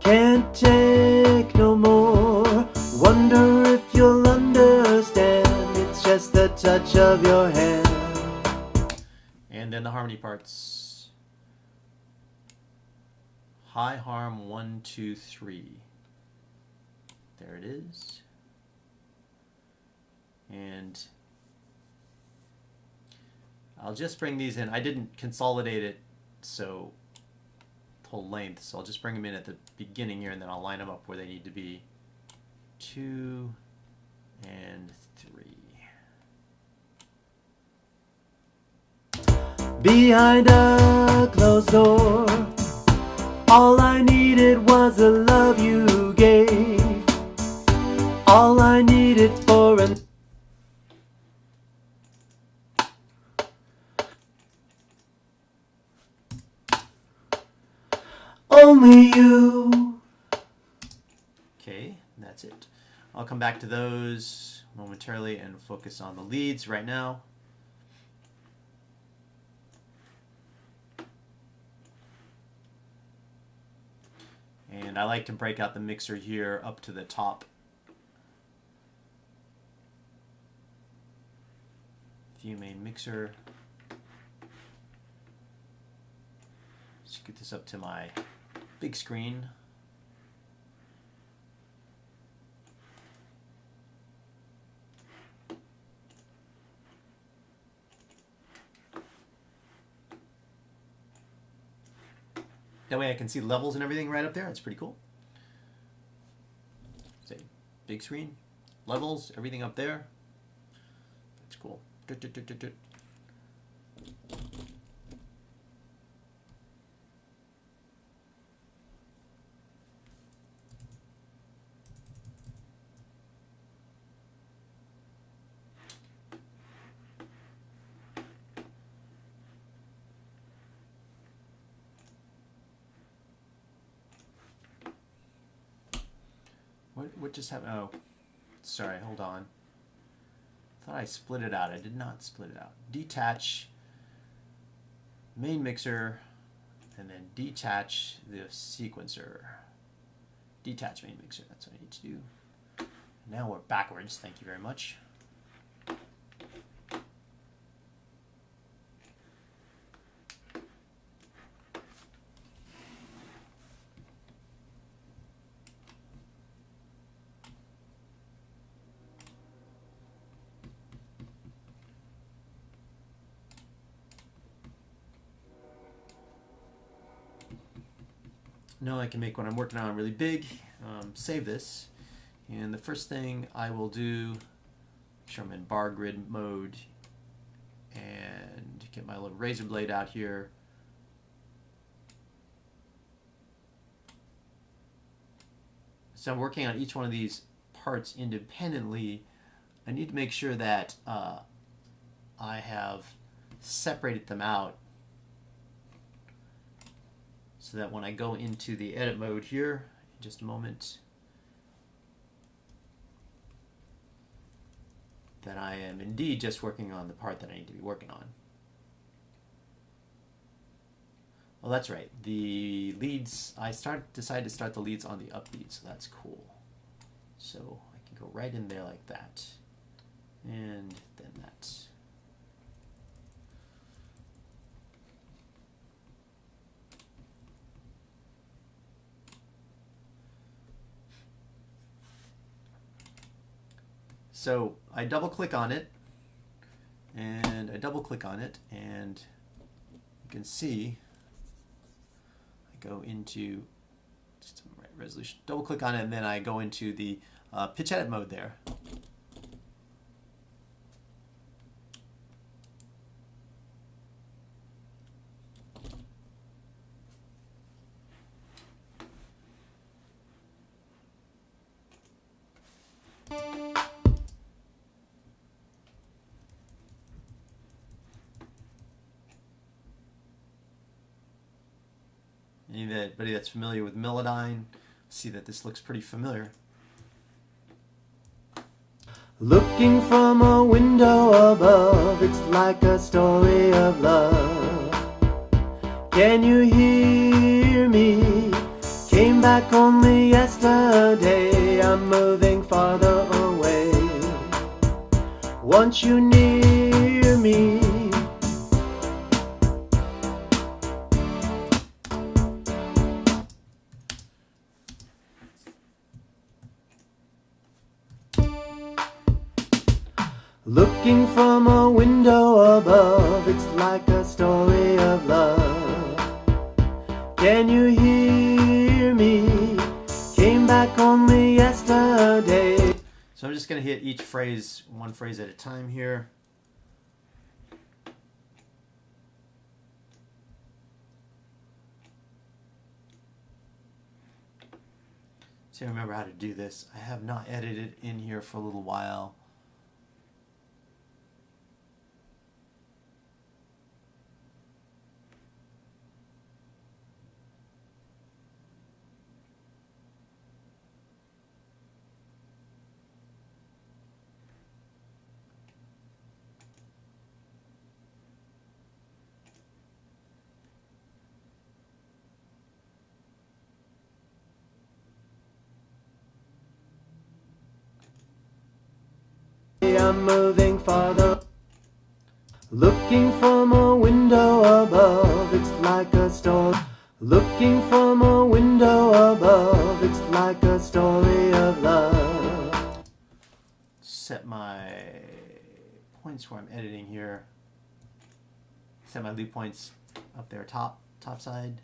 Can't take no more. Wonder if you'll understand. It's just the touch of your hand. And then the harmony parts. High harm 1, 2, 3. There it is. And I'll just bring these in. I didn't consolidate it so whole length, so I'll just bring them in at the beginning here and then I'll line them up where they need to be. 2 and 3. Behind a closed door, all I needed was the love you gave. All I needed for an only you. Okay, that's it. I'll come back to those momentarily and focus on the leads right now. And I like to break out the mixer here up to the top. View main mixer. Scoot this up to my big screen. That way I can see levels and everything right up there. It's pretty cool. Say, big screen, levels, everything up there. That's cool. What just happened? Oh, sorry, hold on. I thought I split it out. I did not split it out. Detach main mixer and then detach the sequencer. Detach main mixer, that's what I need to do. Now we're backwards, thank you very much. Now I can make what I'm working on really big, save this, and the first thing I will do, make sure I'm in bar grid mode, and get my little razor blade out here. So I'm working on each one of these parts independently. I need to make sure that I have separated them out so that when I go into the edit mode here, in just a moment, that I am indeed just working on the part that I need to be working on. Oh, that's right. The leads, decided to start the leads on the upbeat, so that's cool. So I can go right in there like that. And then that. So I double click on it, and you can see I go into system resolution, double click on it, and then I go into the pitch edit mode there. Anybody that's familiar with Melodyne, see that this looks pretty familiar. Looking from a window above, it's like a story of love. Can you hear me? Came back only yesterday, I'm moving farther away. Want you near me? Looking from a window above, it's like a story of love. Can you hear me? Came back only yesterday. So I'm just going to hit each phrase, one phrase at a time here. So remember how to do this. I have not edited in here for a little while. I'm moving farther. Looking from a window above, it's like a story. Looking from a window above, it's like a story of love. Set my points where I'm editing here. Set my loop points up there, top side.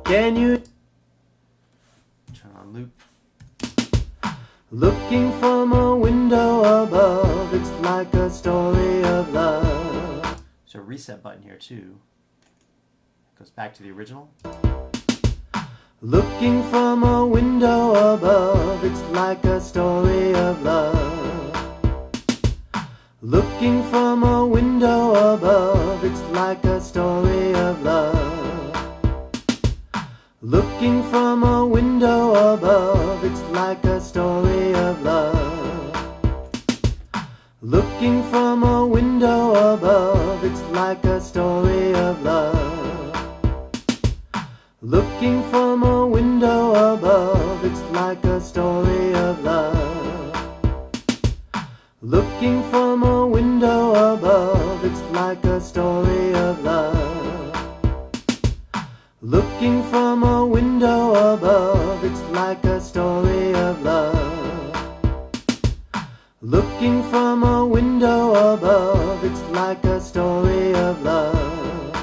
Can you Turn on loop. Looking from a window above, it's like a story of love. So reset button here too. Goes back to the original. Looking from a window above, it's like a story of love. Looking from a window above, it's like a story of love. Looking from a window above, it's like a story of love. Looking from a window above, it's like a story of love. Looking from a window above, it's like a story of love. Looking from a window above, it's like a story of love. Looking from a window above, it's like a story of love. Looking from a window above, it's like a story of love.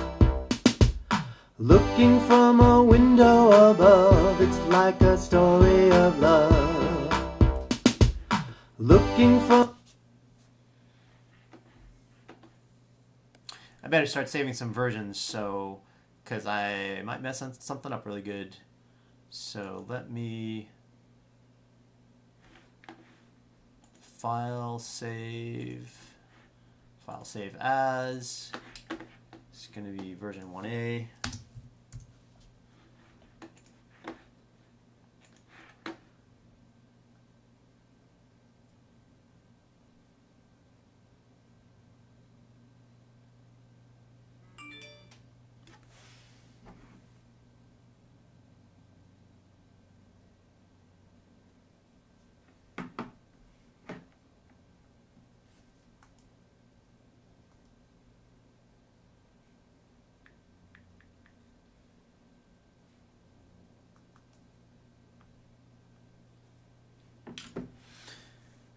Looking from a window above, it's like a story of love. Looking from... I better start saving some versions, so because I might mess something up really good. So let me file save as. It's going to be version 1A.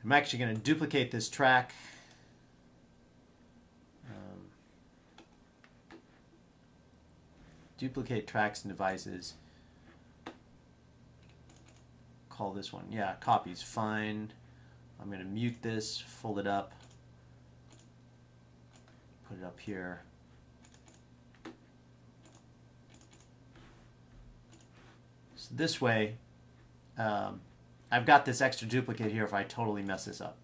I'm actually going to duplicate this track. Duplicate tracks and devices. Call this one. Yeah, copy's fine. I'm going to mute this, fold it up, put it up here. So this way, I've got this extra duplicate here if I totally mess this up.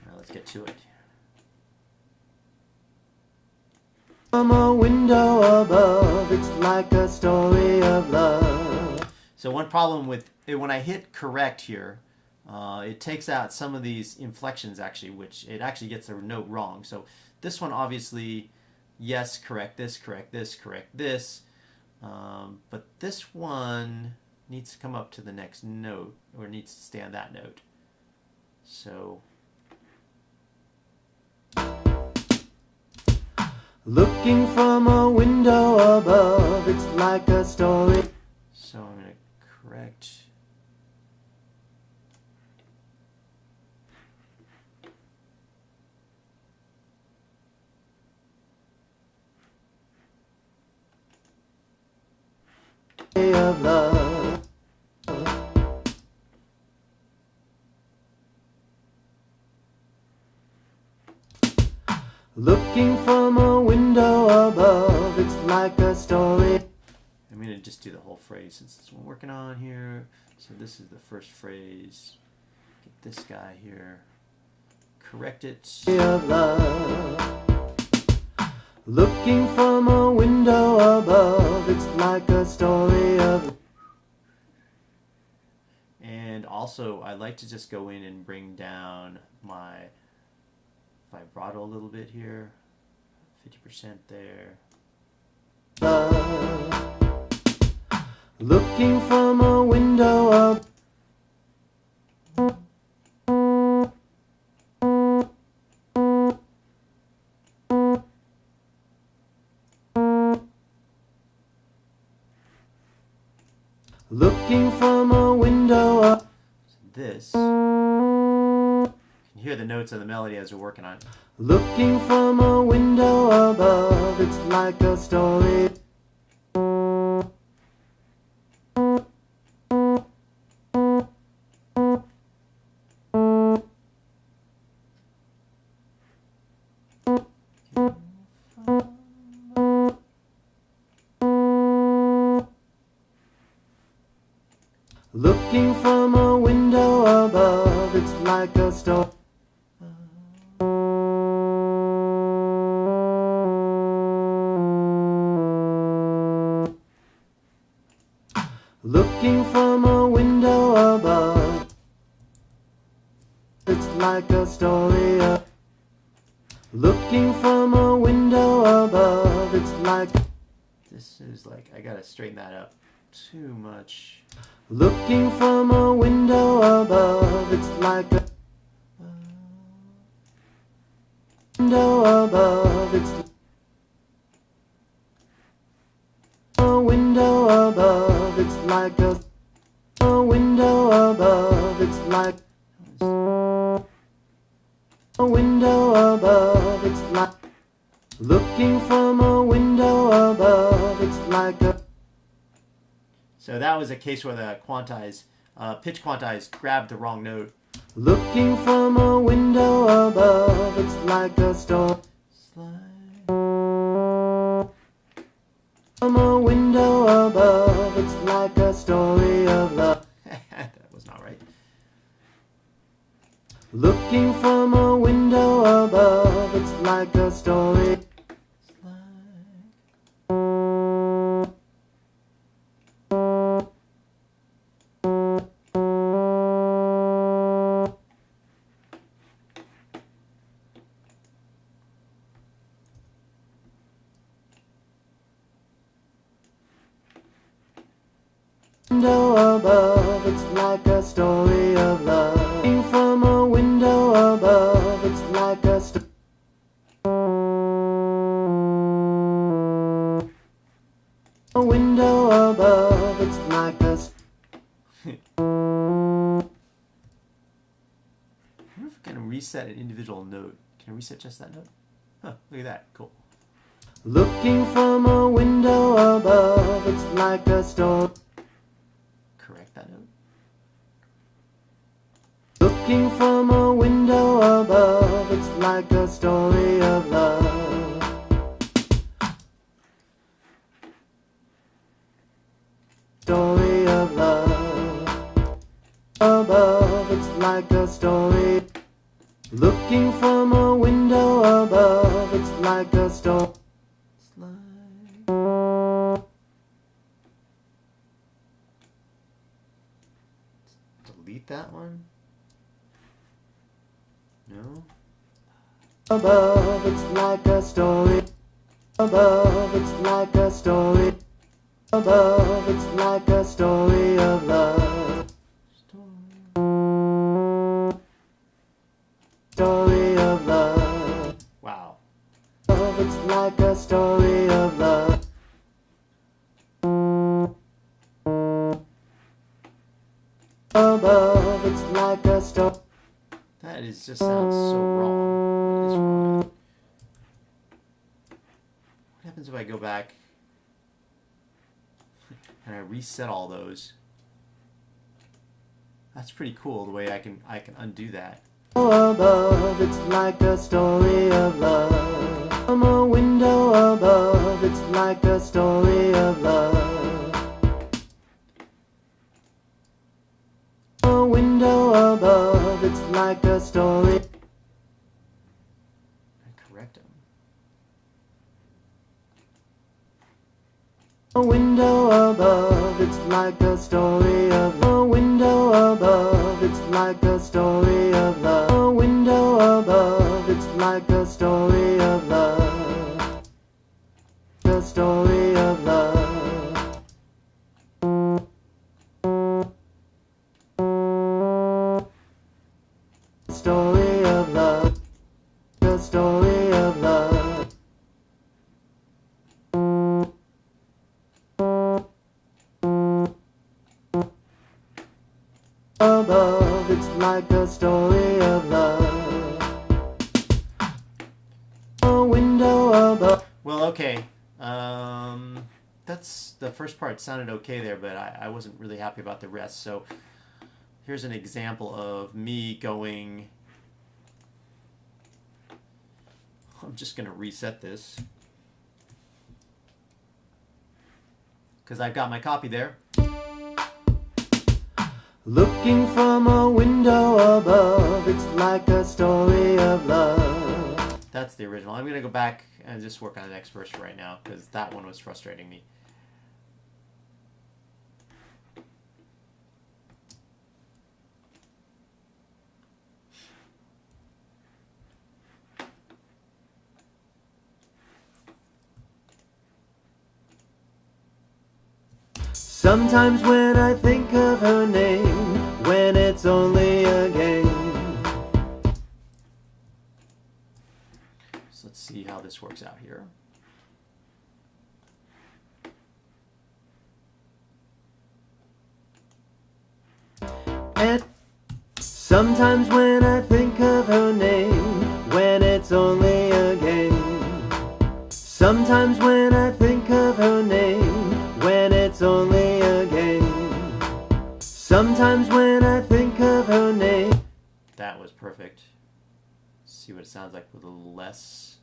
Now let's get to it. From a window above, it's like a story of love. So one problem with it, when I hit correct here, it takes out some of these inflections actually, which it actually gets a note wrong. So this one obviously, yes, correct this, correct this, correct this. But this one needs to come up to the next note, or needs to stay on that note. So looking from a window above, it's like a story. So I'm going to correct. Of love. Looking from a window above, it's like a story. I'm going to just do the whole phrase since it's what we're working on here. So this is the first phrase. Get this guy here. Correct it. Of love. Looking from a window above, it's like a story of. And also, I like to just go in and bring down my vibrato a little bit here. 50% there. Love. Looking from a window up. Looking from a window up. This, you can hear the notes of the melody as we're working on it. Looking from a window above, it's like a story. Looking from a window above, it's like a story. Looking from a window above, it's like a story of. Looking from a window above, it's like. This is like, I gotta straighten that up too much. Looking from a window above, it's like a. Window above, it's. A window above, it's like a. A window above, it's like. A window above, it's like. Looking from a window above, it's like a. So that was a case where the quantize, pitch quantize grabbed the wrong note. Looking from a window above, it's like a storm. Slide. From a window above, it's like a story of love. That was not right. Looking from a window above, it's like a story. Window above, it's like a story of love. Looking from a window above, it's like a story. A window above, I wonder if I can reset an individual note. Can I reset just that note? Huh, look at that. Cool. Looking from a window above, it's like a storm. Correct that note. Looking from a window above, it's like a story of love. Story of love. Above, it's like a story. Looking from a window above, it's like a story. Delete that one. No. Above, it's like a story. Above, it's like a story. Above, it's like a story of love. Story of love. Wow. Above, it's like a story of love. Above, it's like a story. That is just sounds so wrong. What is wrong with it? What happens if I go back and I reset all those? That's pretty cool the way I can undo that. Above, it's like a story of love. From a window above, it's like a story of love. A window above, it's like a story. Correct them. A window above, it's like a story of love. A window above, it's like a story of love. A window above, it's like a story of love. A story of love. Story of love. A story of love. Above, it's like a story of love. A window above. Well, okay. That's the first part sounded okay there, but I wasn't really happy about the rest. So here's an example of me going. I'm just going to reset this because I've got my copy there. Looking from a window above, it's like a story of love. That's the original. I'm going to go back and just work on the next verse right now because that one was frustrating me. Sometimes when I think of her name, when it's only a game. So let's see how this works out here. And sometimes when I think of her name, when it's only a game. Sometimes when I think of her name, when it's only a game. Sometimes when I think of her name. That was perfect. Let's see what it sounds like with a little less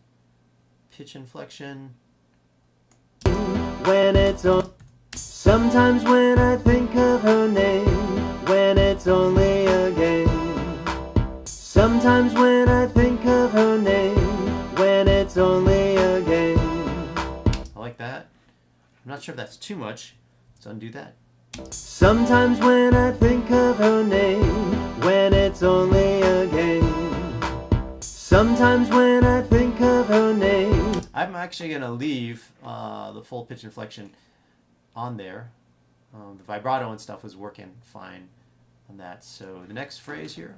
pitch inflection. When it's on. Sometimes when I think of her name, when it's only a game. Sometimes when I think of her name, when it's only a game. I like that. I'm not sure if that's too much. Let's undo that. Sometimes when I think of her name, when it's only a game. Sometimes when I think of her name. I'm actually going to leave the full pitch inflection on there. The vibrato and stuff was working fine on that. So the next phrase here.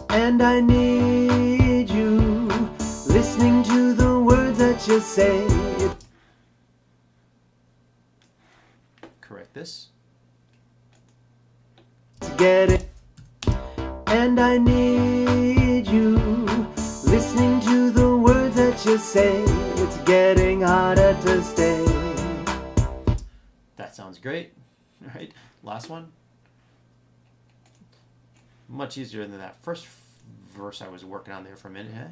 And I need you, listening to the words that that you say. Correct this. It's getting, and I need you. Listening to the words that you say, it's getting harder to stay. That sounds great. All right, last one. Much easier than that first verse I was working on there for a minute. Huh?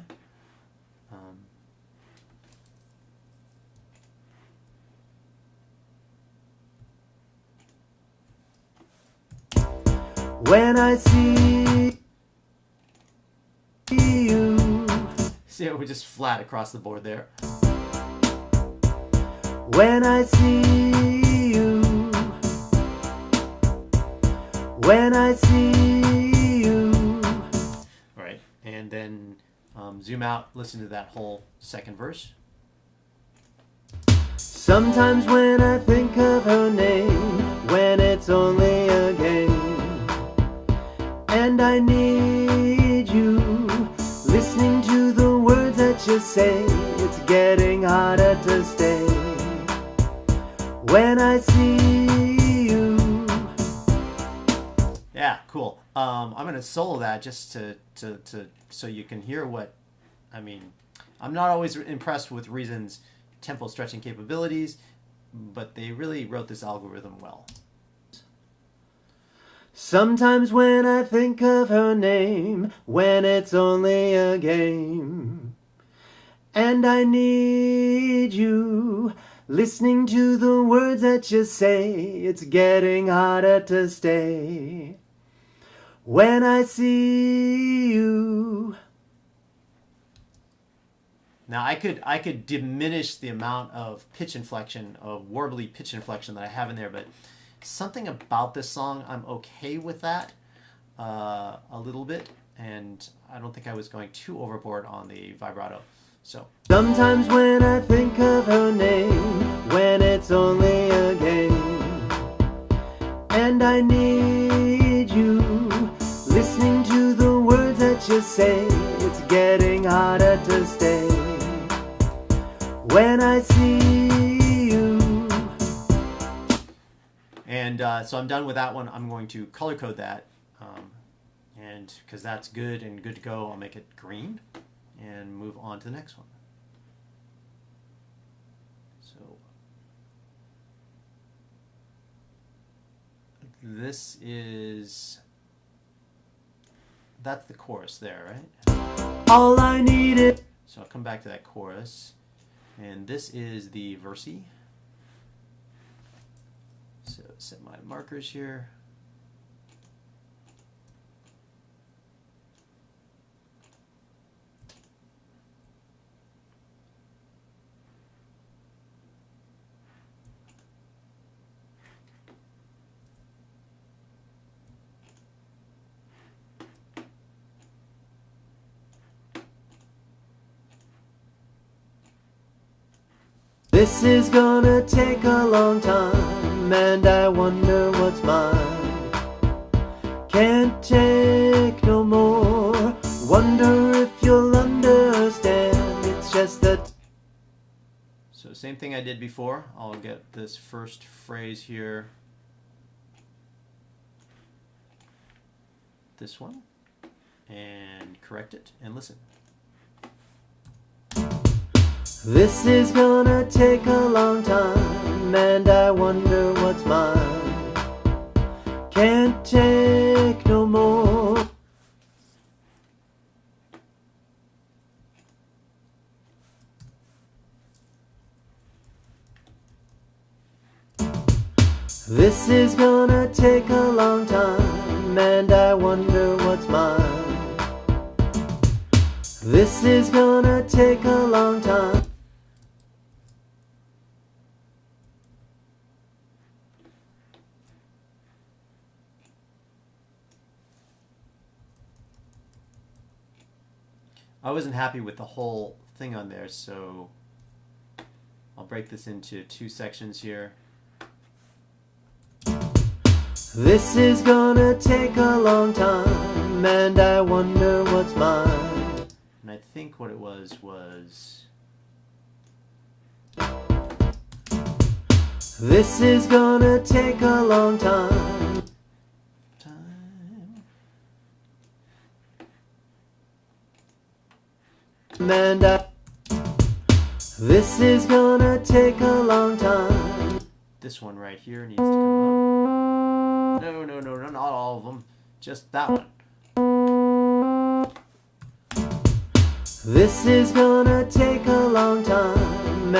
When I see you. See how we're just flat across the board there. When I see you. When I see you. All right, and then zoom out, listen to that whole second verse. Sometimes when I think of her name, when it's only a game, and I need you, listening to the words that you say, it's getting harder to stay. When I see you. Yeah, cool. I'm gonna solo that just to so you can hear what I mean. I'm not always impressed with Reason's tempo stretching capabilities, but they really wrote this algorithm well. Sometimes when I think of her name, when it's only a game, and I need you, listening to the words that you say, it's getting harder to stay. When I see you. Now I could diminish the amount of pitch inflection, of warbly pitch inflection that I have in there, but something about this song, I'm okay with that a little bit, and I don't think I was going too overboard on the vibrato. So sometimes when I think of her name, when it's only a game, and I need you, listening to the words that you say, it's getting harder to stay. When I see you. And so I'm done with that one. I'm going to color code that, and because that's good and good to go, I'll make it green and move on to the next one. So this is, that's the chorus there, right? All I needed. So I'll come back to that chorus, and this is the versy. So set my markers here. This is gonna take a long time, and I wonder what's mine. Can't take no more, wonder if you'll understand. It's just that. So same thing I did before. I'll get this first phrase here, this one, and correct it and listen. This is gonna take a long time, and I wonder what's mine. Can't take no more. This is gonna take a long time, and I wonder what's mine. This is gonna take a long time. I wasn't happy with the whole thing on there, so I'll break this into two sections here. This is gonna take a long time, and I wonder what's mine. And I think what it was This is gonna take a long time. And this is gonna take a long time. This one right here needs to come up. No, not all of them. Just that one. This is gonna take a long time.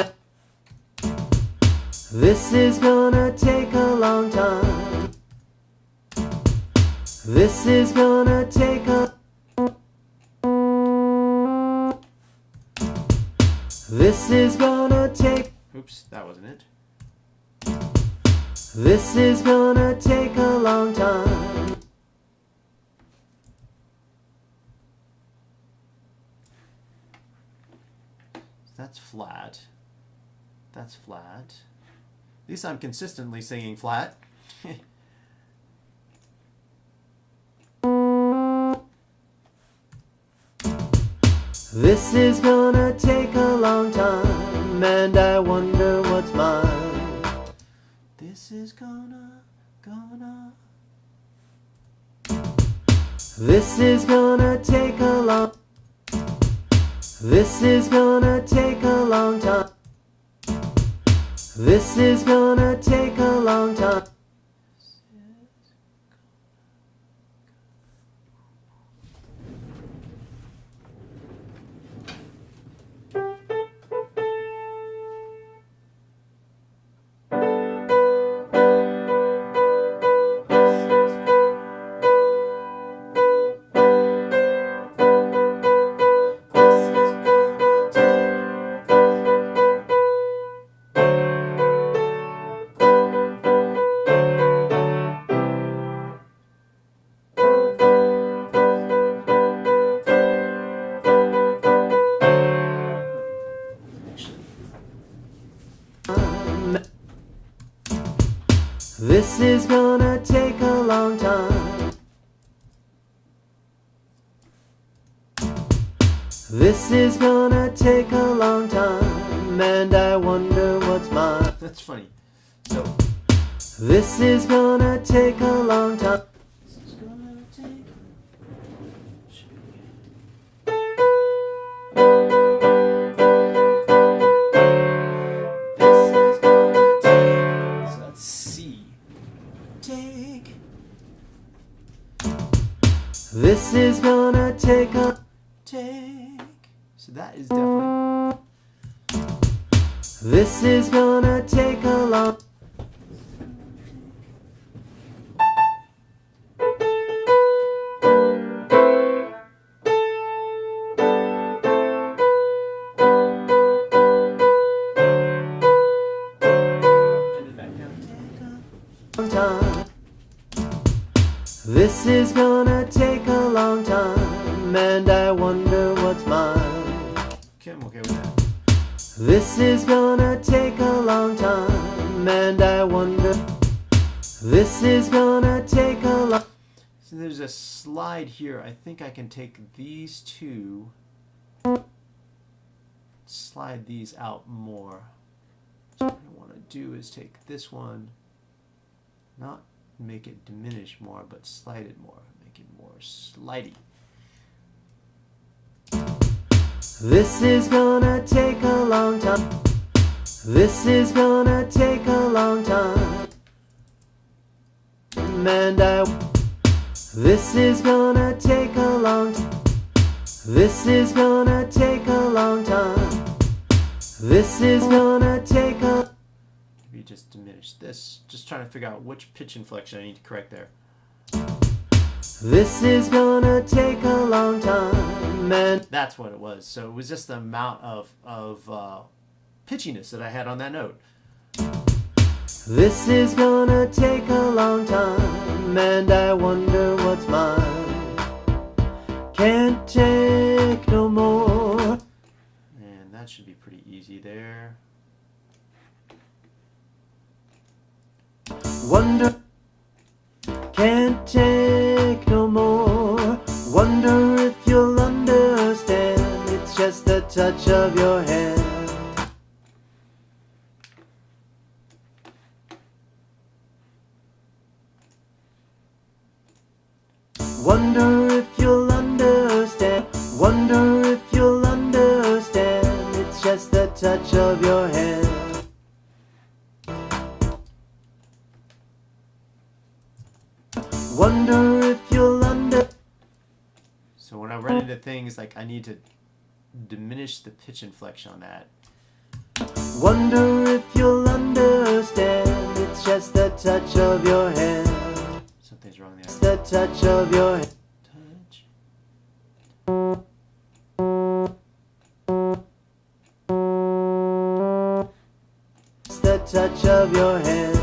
This is gonna take a long time. This is gonna take a... This is gonna take... Oops, that wasn't it. This is gonna take a long time. That's flat. That's flat. At least I'm consistently singing flat. This is gonna take a long time, and I wonder what's mine. This is gonna. This is gonna take a long... This is gonna take a long time. This is gonna take a long time. This is gonna take a long time. This is gonna take a long time, and I wonder what's mine. That's funny. So, this is gonna take a long time. this is gonna take. This is gonna take. So that's C. Take. This is gonna take a... Take. So that is definitely. This is gonna take a long... time. This is gonna take a long time, and I wonder what's mine. Okay, I'm okay with that. This is gonna take a long time, and I wonder. This is gonna take a long... So there's a slide here. I think I can take these two, slide these out more. So what I want to do is take this one, not make it diminish more, but slide it more, make it more slidey. This is gonna take a long time. This is gonna take a long time, and I... This is gonna take a long time. This is gonna take a long time. This is gonna take a... Maybe just diminish this. Just trying to figure out which pitch inflection I need to correct there. This is gonna take a long time, and... That's what it was. So it was just the amount of pitchiness that I had on that note. This is gonna take a long time, and I wonder what's mine. Can't take no more. And that should be pretty easy there. Wonder, can't take no more. Wonder if you'll understand. It's just the touch of your hand. touch of your hand. Wonder if you'll So when I run into things like I need to diminish the pitch inflection on that. Wonder if you'll understand. It's just the touch of your hand. Something's wrong there. It's the touch of your hand. Touch. It's the touch of your hand.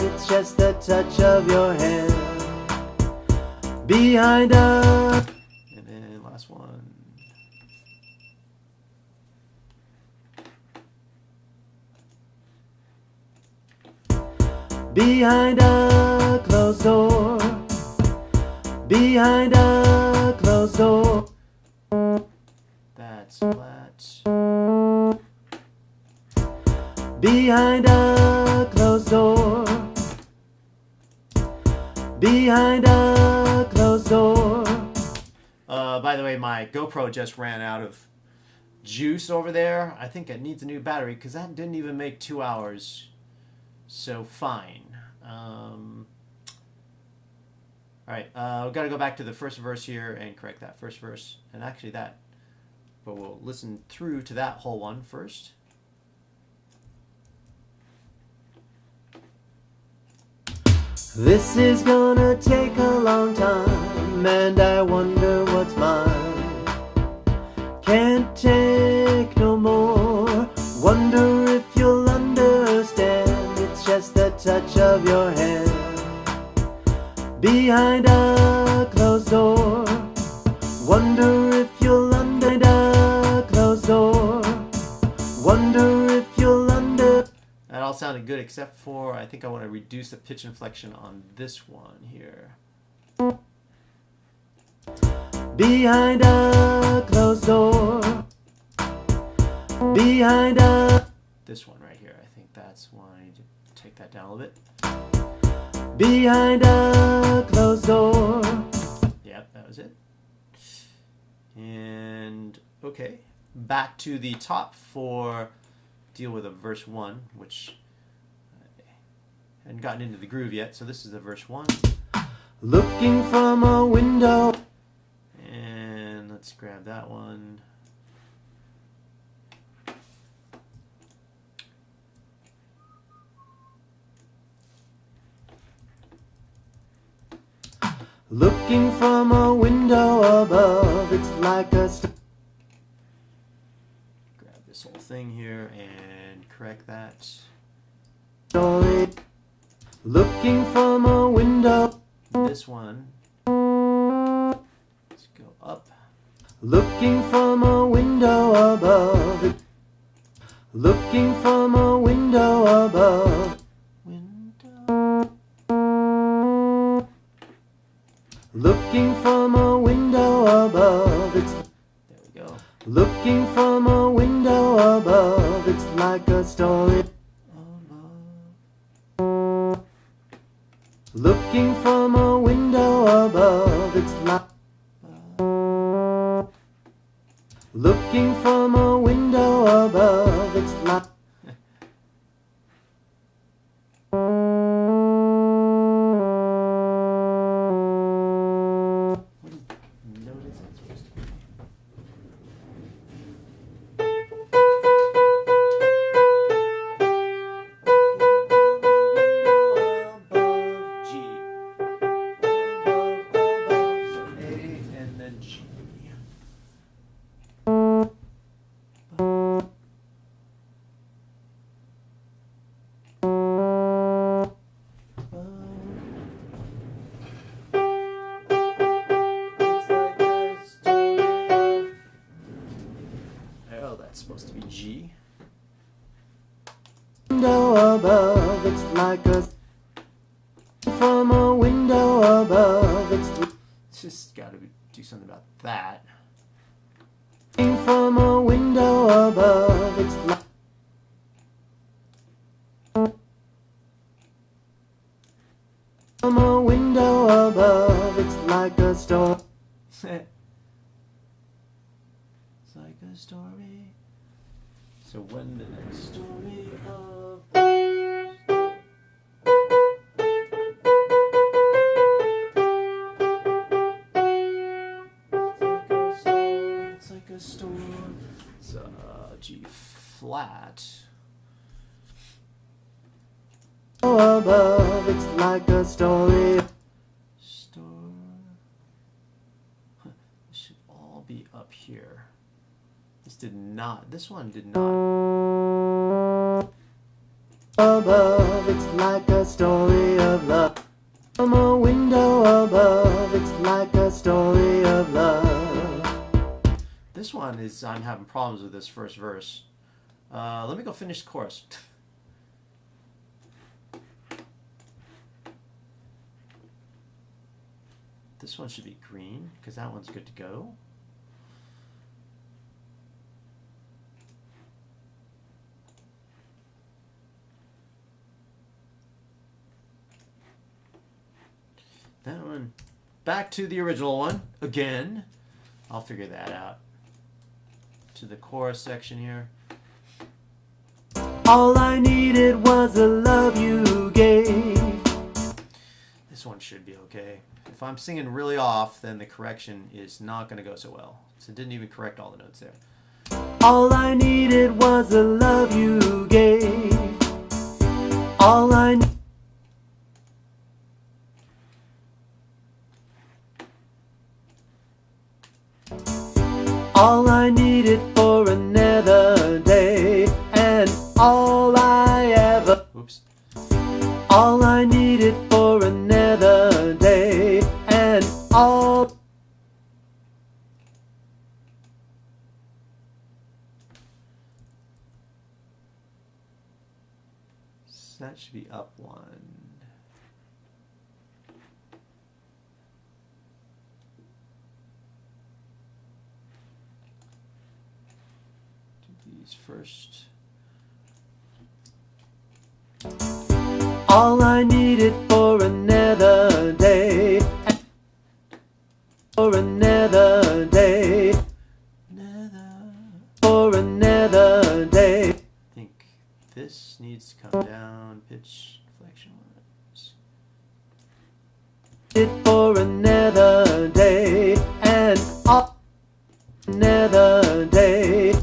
It's just the touch of your hand. Behind a... And then last one. Behind a closed door. Behind a closed door. That's flat. Behind a closed door. Behind a closed door. By the way, my GoPro just ran out of juice over there. I think it needs a new battery because that didn't even make 2 hours. So fine. Alright, we've got to go back to the first verse here and correct that first verse. And actually that. But we'll listen through to that whole one first. This is gonna take a long time, and I wonder what's mine. Can't take no more. Wonder if you'll understand. It's just the touch of your hand. Behind a closed door. Wonder if you'll understand. A closed door. Wonder if you'll understand. That all sounded good except for I think I want to reduce the pitch inflection on this one here. Behind a closed door. Behind a... This one right here. I think that's one. I need to take that down a little bit. Behind a closed door. Yep, that was it. And okay, back to the top for deal with a verse 1, which I hadn't gotten into the groove yet. So this is the verse 1. Looking from a window. And let's grab that one. Looking from a window above. It's like a Grab this whole thing here and correct that. story. Looking from a window. This one. Let's go up. Looking from a window above. Looking from a window above. Window. Looking from a window above. It's There we go. looking from a window above. It's like a story. Looking from a window above. It's like looking from a window above. It's like What is note is that supposed to be? Above G. Above. So A and then G. Oh, that's supposed to be G. window above. It's like a from a window above. It's Just got to do something about that. looking from a window above. It's like from a window above. It's like a storm. It's like a story. So when the next story of it's like a storm. It's G flat. Above, it's like a story. This should all be up here. This one did not. Above, it's like a story of love. From a window above, it's like a story of love. This one is, I'm having problems with this first verse. Let me go finish the chorus. This one should be green, because that one's good to go. That one, back to the original one, again. I'll figure that out. To the chorus section here. All I needed was the love you gave. This one should be okay. If I'm singing really off, then the correction is not going to go so well. So it didn't even correct all the notes there. All I needed was the love you gave. All I All I needed for another day, and all I ever. Oops. All I needed for another day, and all. So that should be up one. First. All I needed for another day, for another day, for another day. I think this needs to come down, pitch, inflection wise. For another day, and all another day.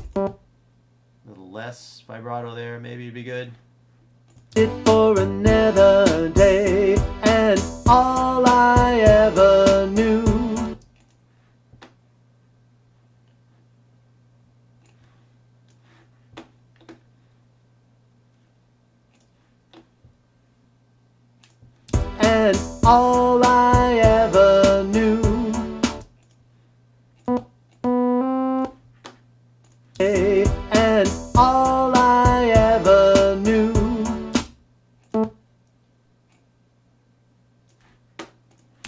Less vibrato there, maybe it'd be good. For another day, and all I ever knew. And all I ever knew. And all I ever knew.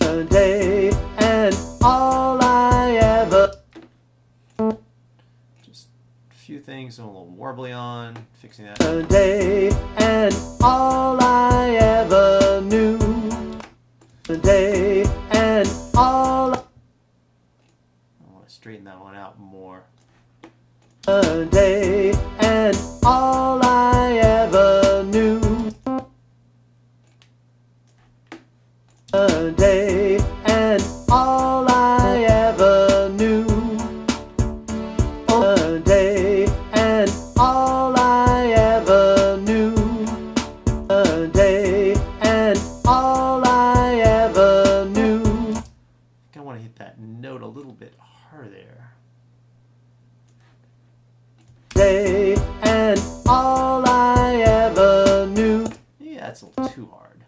A day, and all I ever. Just a few things, a little warbly on, fixing that. A day, and all I ever knew. A day, and all. I want to straighten that one out more. A day, and all I ever knew. A day, and all I ever knew. A day, and all I ever knew. A day, and all I ever knew. I think I want to hit that note a little bit harder there. Day, and all I ever knew. Yeah, that's a little too hard.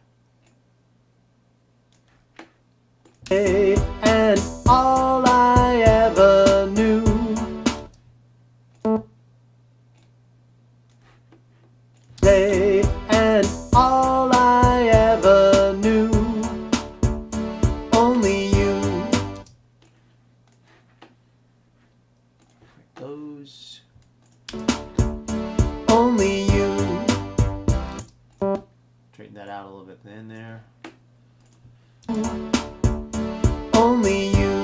Day, and all I ever knew. Day, and all I ever knew. Only you. Those. Only you. Straighten that out a little bit in there. Only you.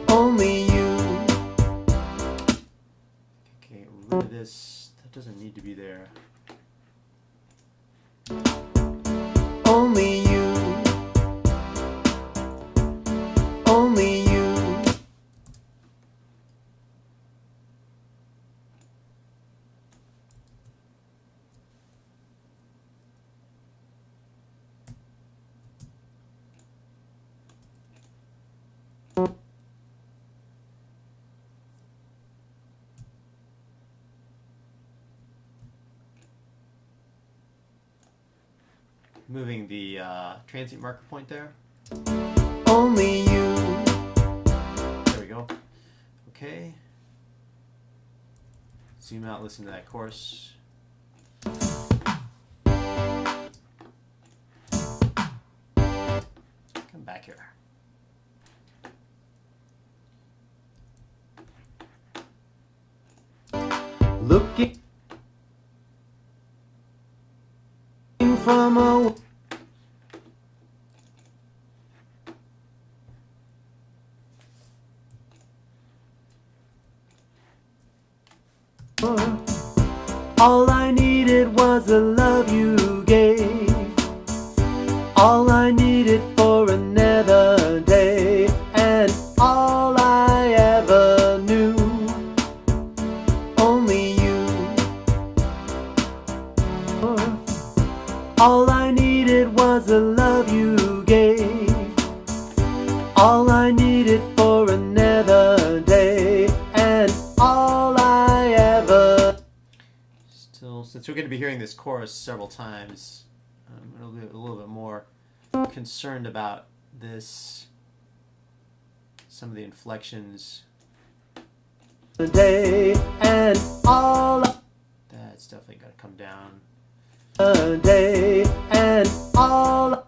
Only you. This, that doesn't need to be there. Only you. Only you. Moving the transient marker point there. Only you. There we go. Okay. Zoom out, listen to that chorus. Come back here. Looking from a all I needed was the love you gave. All I needed for another day, and all I ever knew. Only you. All I needed was the love you gave. All I needed for another day, and all I ever. Still, since we're going to be hearing this chorus several times, I'm going to be a little bit more concerned about this, some of the inflections. Day and all. That's definitely got to come down. A day and all.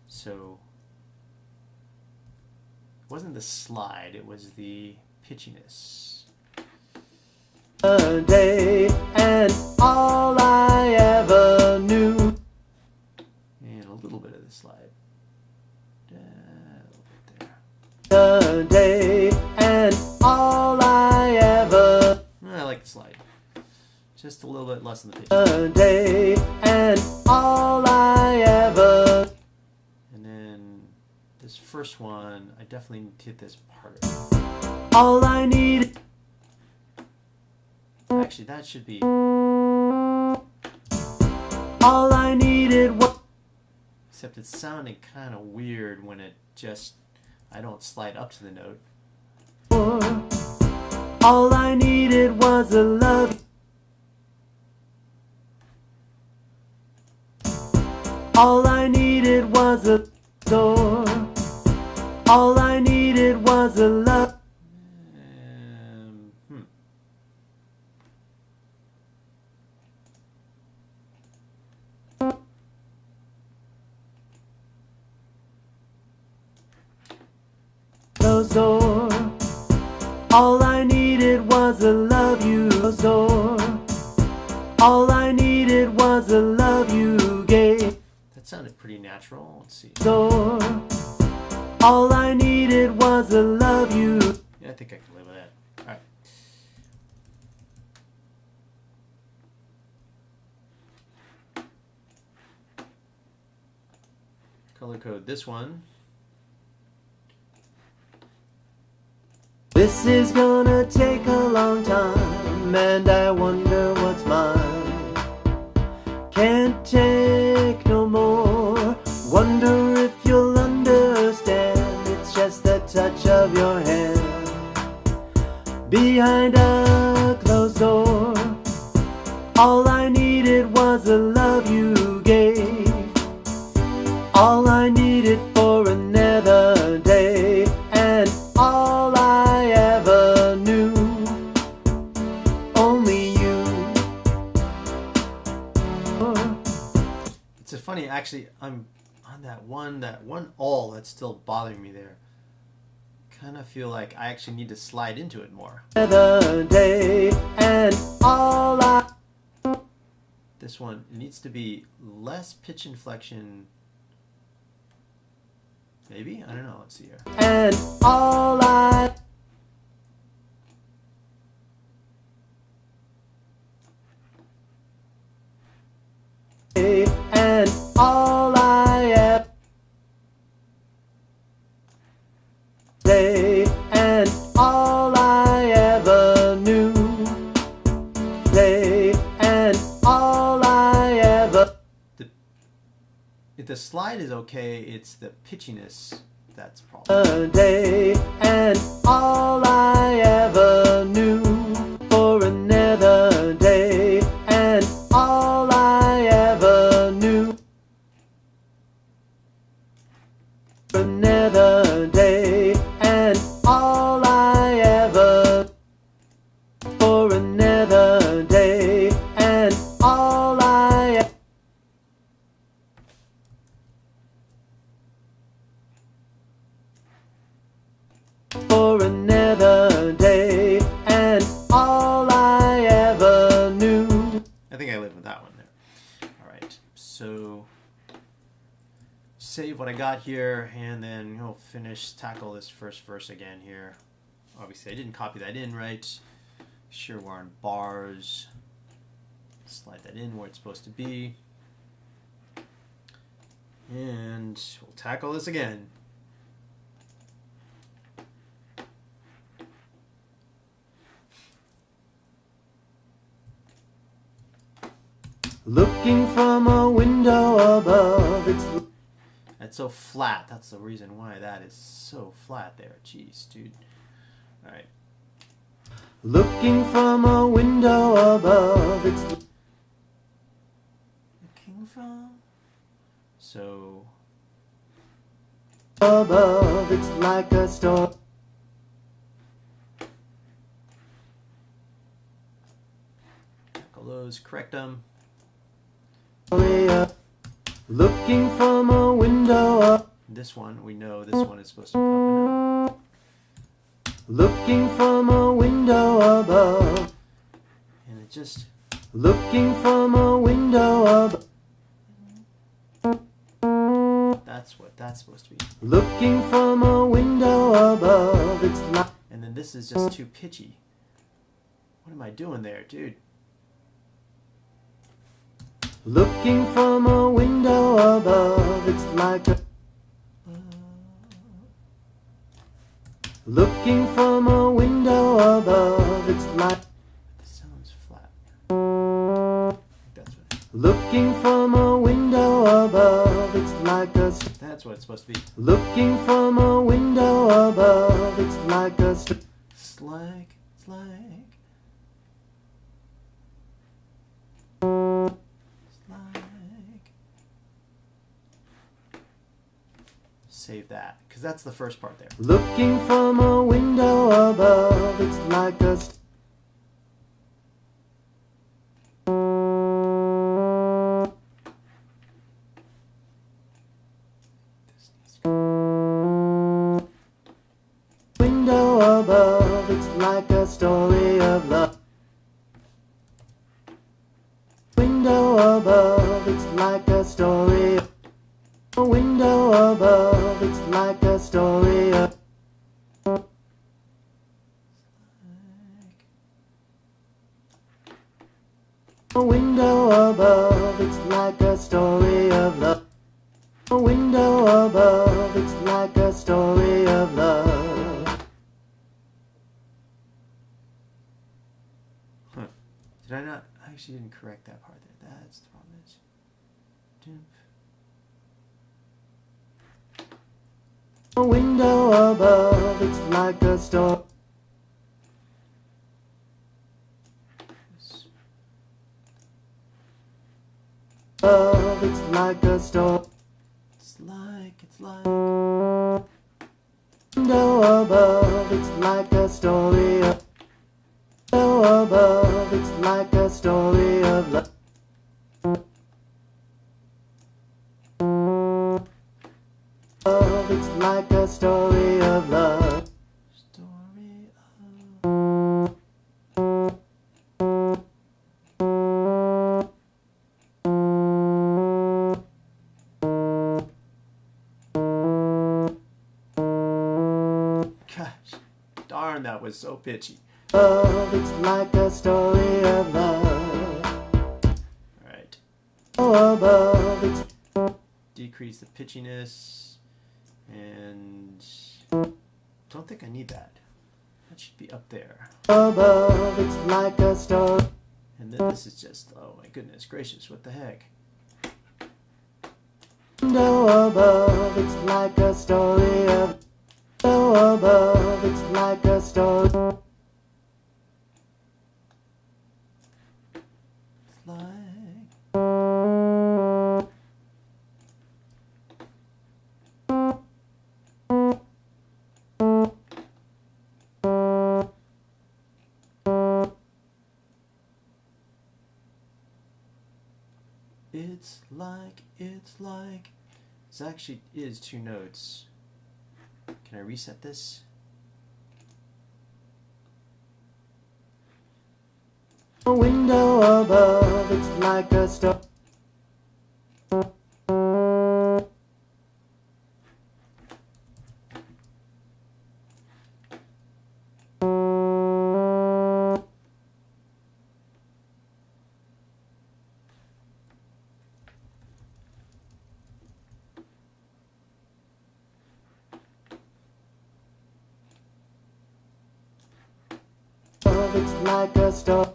So it wasn't the slide, it was the pitchiness. A day and all I ever knew. And a little bit of the slide. A little bit there. A day and all I ever. I like the slide. Just a little bit less than the pitch. A day and all I ever. And then this first one, I definitely need to hit this harder. All I need. Actually, that should be. All I needed was. Except it sounded kind of weird when it just. I don't slide up to the note. All I needed was a love. All I needed was a door. All I needed was a love. Closed door. All I needed was a love you. Closed door. All I needed was a love you gave. That sounded pretty natural. Let's see. Door. All I needed was a love you. Yeah, I think I can live with that. All right. Color code this one. This is gonna take a long time, and I wonder what's mine. Can't take no more. Wonder if you'll understand. It's just the touch of your hand behind a closed door. All I needed was the love you gave. All I needed for another day, and all I ever knew. Only you. It's a funny, actually, I'm on that one all that's still bothering me there. Kind of feel like I actually need to slide into it more. Another day, and all I. This one, it needs to be less pitch inflection. Maybe? I don't know. Let's see here. And all I. the slide is okay, it's the pitchiness that's a problem. A day and all I ever knew. For another day and all I ever knew. Another day and all I ever. For another day and all I. For another day and all I ever knew. I think I live with that one there. All right, so save what I got here, and then we'll tackle this first verse again here. Obviously, I didn't copy that in right. Sure, we're on bars. Slide that in where it's supposed to be. And we'll tackle this again. Looking from a window above, it's. That's so flat. That's the reason why that is so flat there. Jeez, dude. All right. Looking from a window above, it's. Looking from. So. Above, it's like a storm. Tackle those, correct them. Looking from a window up. This one, we know this one is supposed to be up and up. Looking from a window above. And it just. Looking from a window above. That's what that's supposed to be. Looking from a window above. It's like. And then this is just too pitchy. What am I doing there, dude? Looking from a window above, it's like a. Looking from a window above, it's like. This sounds flat. That's what. Looking from a window above, it's like a. That's what it's supposed to be. Looking from a window above, it's like a. It's like. Save that, because that's the first part there. Looking from a window above, it's like a. Window above, it's like a story of love. Window above, it's like a story. A window above, it's like a story of. A window above, it's like a story of love. A window above, it's like a story of love. Huh. Did I not? I actually didn't correct that part there. That's the problem. A window above, it's like a story. Above, it's like a story. It's like. Window above, it's like a story of. Window above, it's like a story of love. It's like a story of love. Story Gosh, darn, that was so pitchy. It's like a story of love. All right. Above, it's. Decrease the pitchiness, and don't think I need that. That should be up there. Above, it's like a story. And then this is just, oh my goodness gracious, what the heck? window above, it's like a story of above, it's like a story. It's like, this actually is 2 notes. Can I reset this? A window above, it's like a story. It's like a story.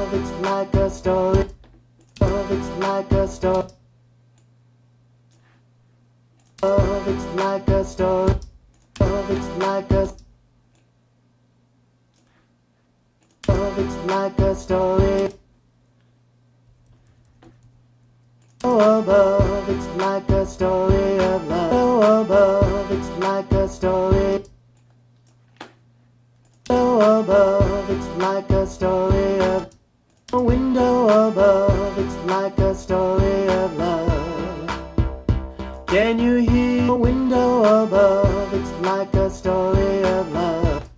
It's like a story. It's like a story. It's like a story. It's like a. It's like a story. Oh, above, it's like a story of love. Oh, above, it's like a story. Oh, above, it's like a story of a window above, it's like a story of love. Can you hear a window above? It's like a story of love.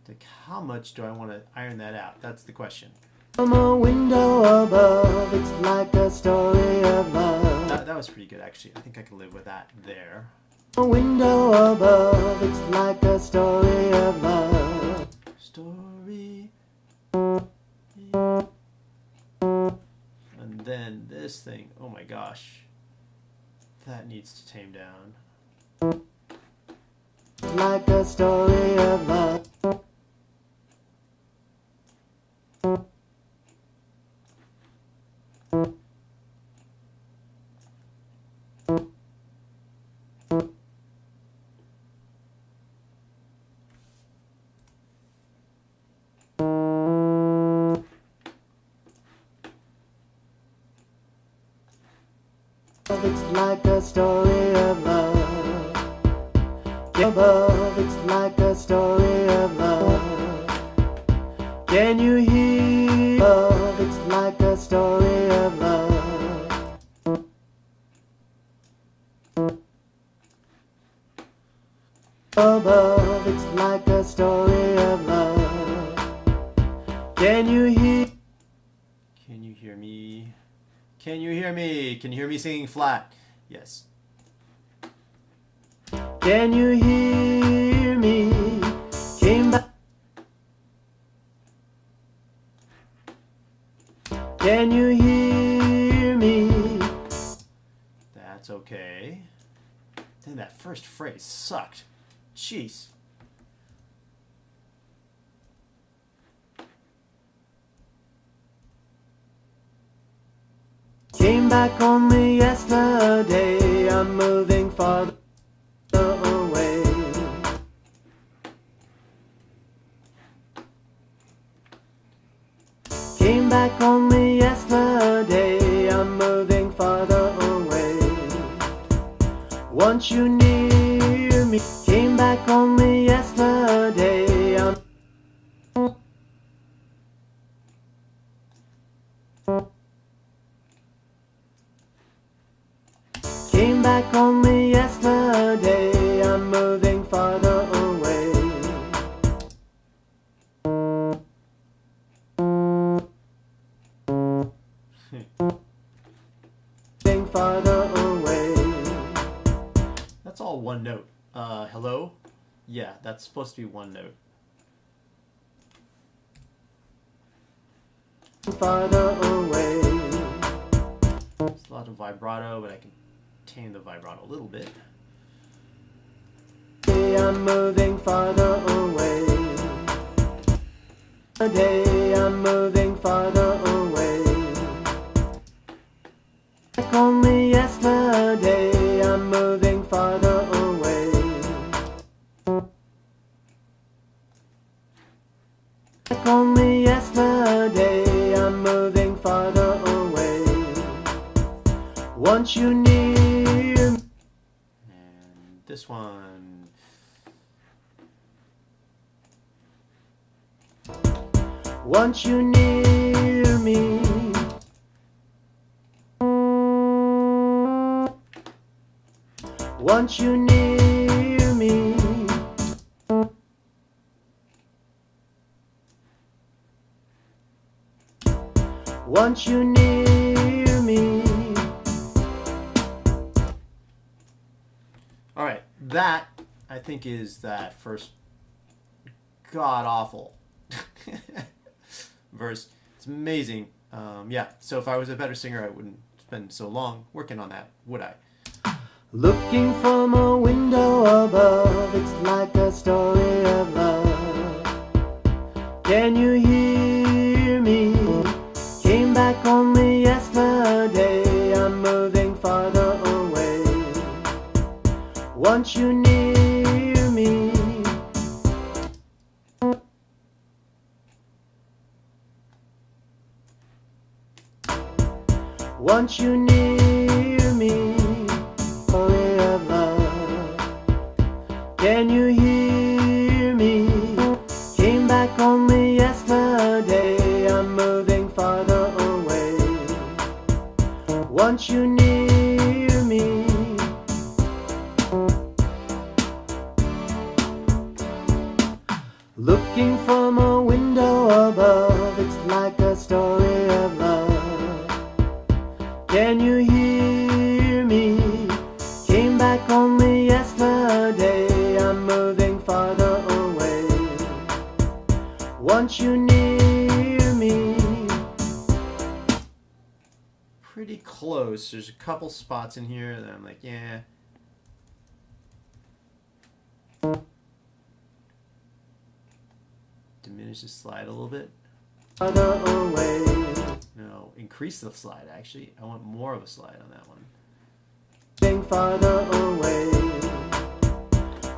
Like, how much do I want to iron that out? That's the question. From a window above, it's like a story of love. That was pretty good, actually. I think I can live with that there. A window above, it's like a story of love. Story. And then this thing, oh my gosh. That needs to tame down. Like a story of love. It's like a story of love. Above, it's like a story of love. Can you hear? Above, it's like a story of love. Above, it's like a story of love. Can you hear? Can you hear me? Can you hear me? Can you hear me singing flat? Yes. Can you hear me? Came back. Can you hear me? That's okay. Then that first phrase sucked. Jeez. Came back only yesterday. I'm moving farther away. Came back only yesterday. I'm moving farther away. Want you near me. Came back only yesterday. I'm Came back only yesterday. I'm moving farther away. Moving farther away. That's all one note. Hello? Yeah, that's supposed to be one note. Farther away. It's a lot of vibrato, but I can tame the vibrato a little bit. I'm moving farther away. Today I'm moving farther away. Like only yesterday. back only yesterday. I'm moving farther away. Want you near me. And this one. Want you near me. Want you near me. Want you near me. All right, that I think is that first god awful verse. It's amazing. Yeah, so if I was a better singer, I wouldn't spend so long working on that, would I? Looking from a window above, it's like a story of love. Can you hear me? Came back only yesterday. I'm moving farther away. Want you near me. Want you near me. Story of love. Can you hear me? Came back only yesterday. I'm moving farther away. Want you near me. Looking from a window above, it's like a story of love. Can you hear me? Came back only yesterday. I'm moving farther away. Want you near me. Pretty close. There's a couple spots in here that I'm like, yeah. Diminish the slide a little bit. Farther away. No, increase the slide actually. I want more of a slide on that one. Farther away.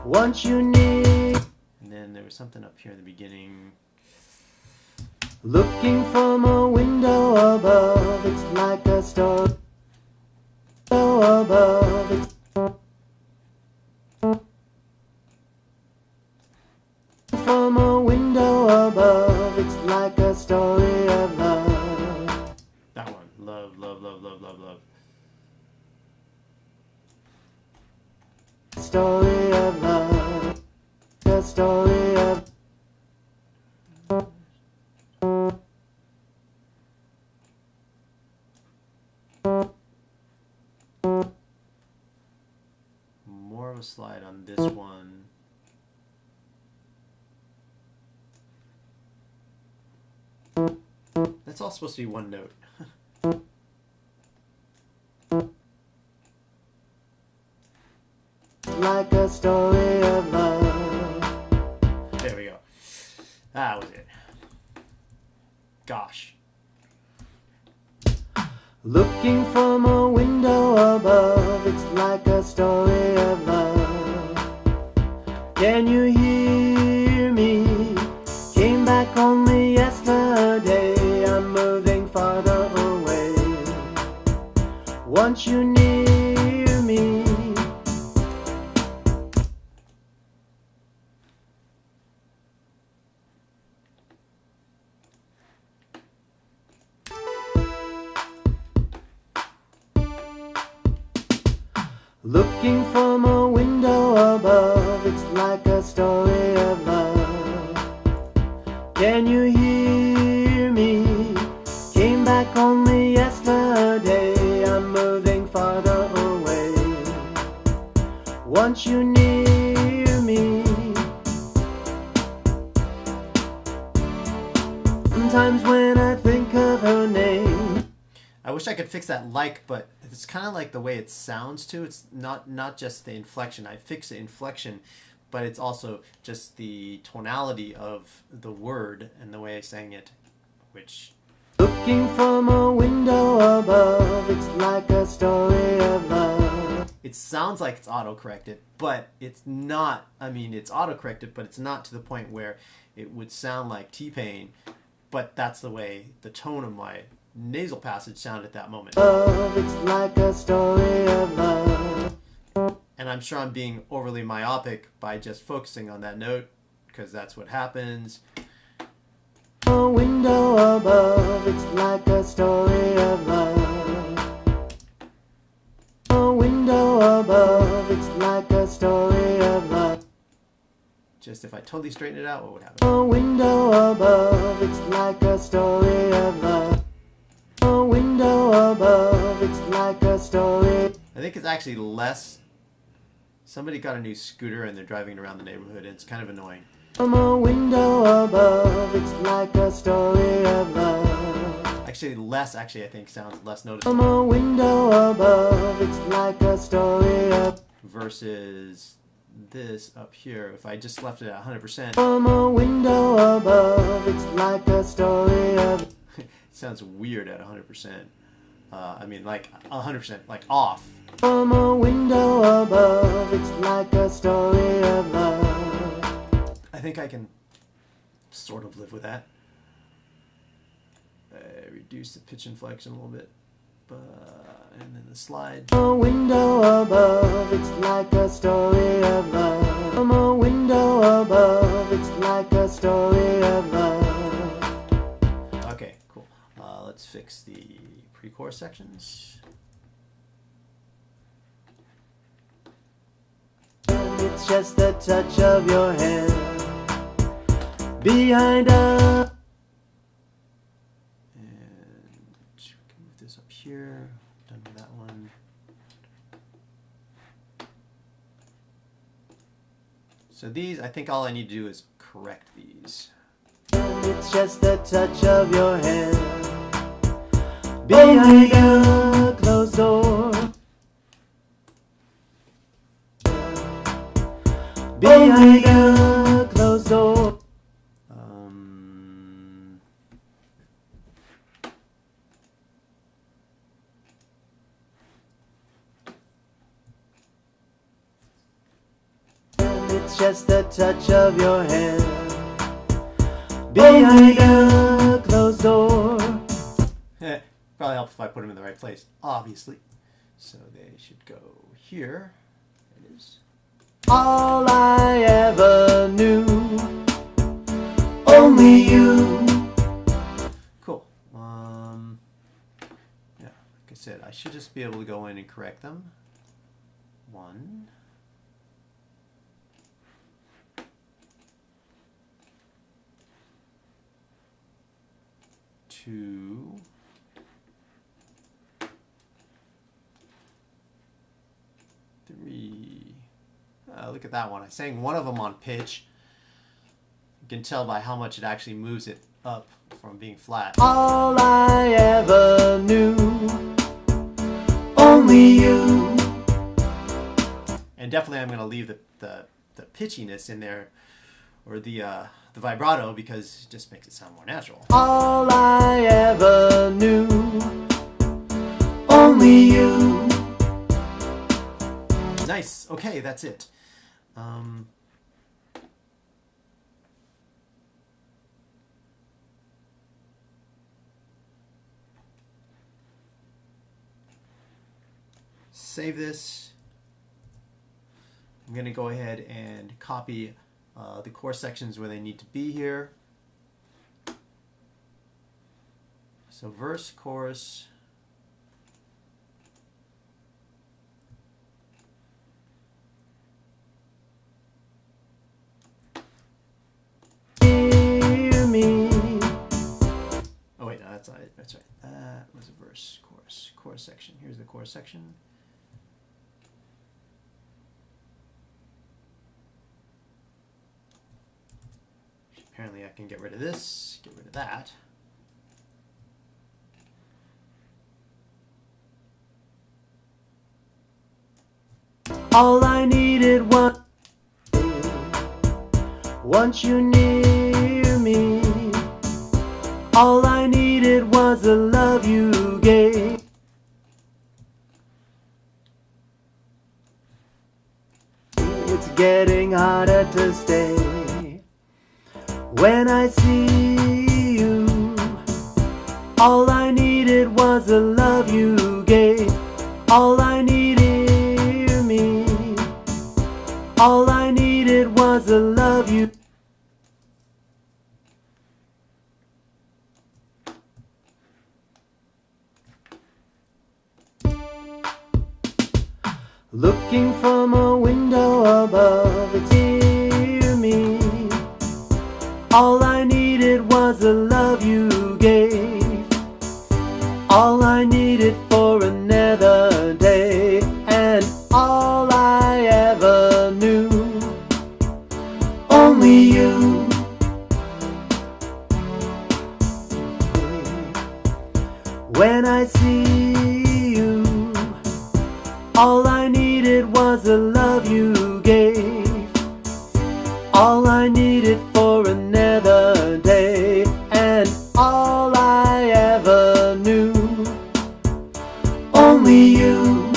Want you near. And then there was something up here in the beginning. Looking from a window above, it's like a story above. It's from a window above, it's like a story of love. That one. Love, love, love, love, love, love. Story of love. A story of. More of a slide on this one. That's all supposed to be one note. Like a story of love. There we go. That was it. Gosh. Looking from a window above, it's like a story of love. Can you hear me? Came back only yesterday. I'm moving farther away. Want you near me. Looking from a window above, it's like a story of love. Can you hear me? Came back only yesterday. I'm moving farther away. Want you near me. Sometimes when I think of her name, I wish I could fix that like, but it's kind of like the way it sounds too. It's not just the inflection. I fix the inflection, but it's also just the tonality of the word and the way I sang it, which... Looking from a window above, it's like a story of love. it sounds like it's auto-corrected, but it's not. I mean, it's auto-corrected, but it's not to the point where it would sound like T-Pain, but that's the way the tone of my nasal passage sounded at that moment. It's like a story of love. And I'm sure I'm being overly myopic by just focusing on that note, because that's what happens. A window above, it's like a story of love. A window above, it's like a story of love. Just if I totally straighten it out, what would happen? A window above, it's like a story of love. A window above, it's like a story. I think it's actually less. Somebody got a new scooter and they're driving it around the neighborhood, and it's kind of annoying. From a window above, it's like a story of love. Actually, less, I think, sounds less noticeable. From a window above, it's like a story of... Versus this up here, if I just left it at 100%. From a window above, it's like a story of... It sounds weird at 100%. I mean, like 100%, like off. From a window above, it's like a story of love. I think I can sort of live with that. Reduce the pitch inflection a little bit, and then the slide. A window above, it's like a story of love. From a window above, it's like a story of love. Okay, cool. Let's fix the pre-chorus sections. It's just the touch of your hand behind a... And we can move this up here. Done with that one. So these, I think all I need to do is correct these. It's just the touch of your hand behind a closed door. Behind a closed door. It's just the touch of your hand behind a closed door. Probably helps if I put them in the right place, obviously. So they should go here. There it is. All I ever knew, only you. Cool. Yeah, like I said, I should just be able to go in and correct them. 1. 2. 3. Look at that one. I sang one of them on pitch. You can tell by how much it actually moves it up from being flat. All I ever knew, only you. And definitely I'm going to leave the pitchiness in there, or the vibrato, because it just makes it sound more natural. All I ever knew, only you. Nice. Okay, that's it. Save this. I'm going to go ahead and copy the chorus sections where they need to be here. So verse, chorus. Hear me. Oh wait, no, that's not it. That's right. That was a verse, chorus section. Here's the chorus section. Apparently I can get rid of this, get rid of that. All I needed was once you near me. All I needed was the love you gave. When I see you, all I needed was the love you gave. All I needed me. All I needed was the love you. Looking from a window above, it's near me. All I needed was the love you gave. All I needed for another day, and all I ever knew. Only you. When I see you, all I needed was the love you gave. All I needed for another day, and all I ever knew. Only you.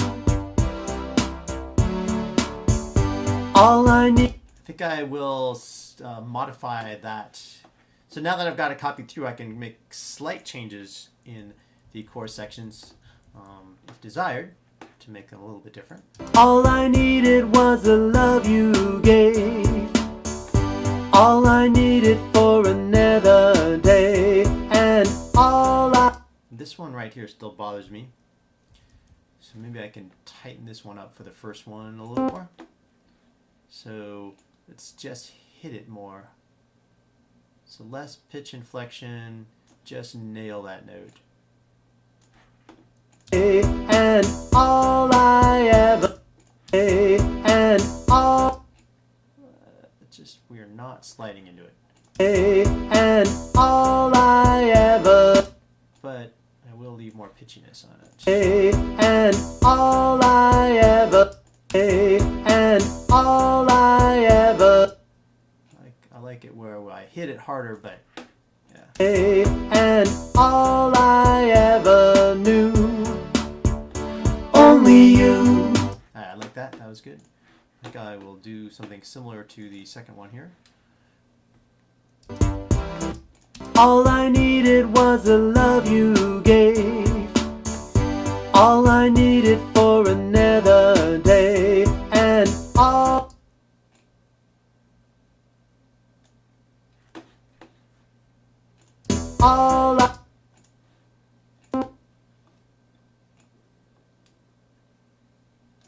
All I need. I think I will modify that. So now that I've got it copied through, I can make slight changes in the chorus sections, if desired, to make them a little bit different. All I needed was the love you gave. All I needed for another day, and all I... This one right here still bothers me. So maybe I can tighten this one up for the first one a little more. So let's just hit it more. So less pitch inflection, just nail that note. And all I ever... And all... Just, we are not sliding into it. And all I ever... But I will leave more pitchiness on it. And all I ever... And all I ever... I like it where I hit it harder, but yeah. And all I ever knew. Only you. I like that. That was good. I think I will do something similar to the second one here. All I needed was the love you gave. All I needed for another day, and all I...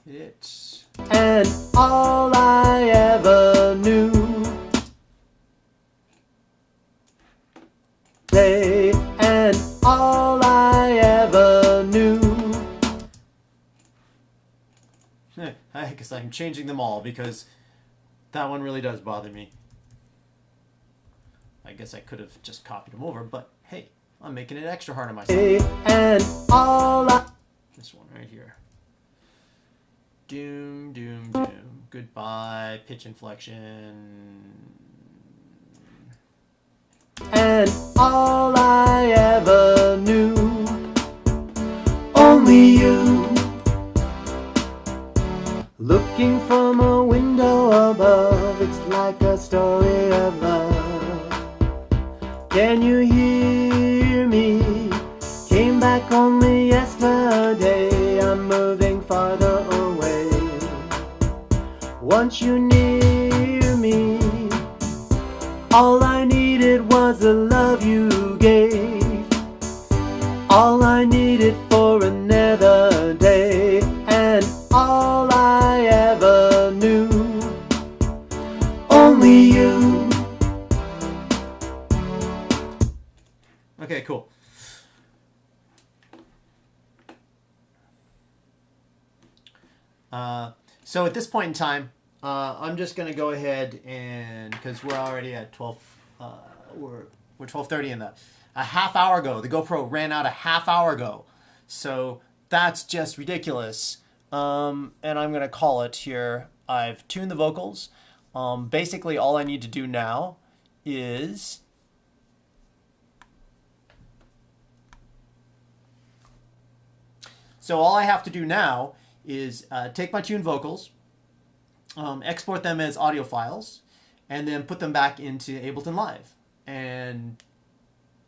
It's... And all I ever knew. And all I ever knew. I guess I'm changing them all because that one really does bother me. I guess I could have just copied them over, but hey, I'm making it extra hard on myself. And all I... This one right here. Doom, doom, doom. Goodbye, pitch inflection. And all I ever knew. Only you. Looking from a window above, it's like a story of love. Can you hear me? Came back only yesterday. I'm moving farther away. Once you near me, all I needed was the love you gave. All I needed for another day, and all I ever knew. Only you. Okay, cool. So at this point in time, I'm just going to go ahead and, because we're already at 12, we're 12:30 and a half hour ago. The GoPro ran out a half hour ago. So that's just ridiculous. And I'm going to call it here. I've tuned the vocals. Basically, all I need to do now is take my tuned vocals, export them as audio files, and then put them back into Ableton Live. and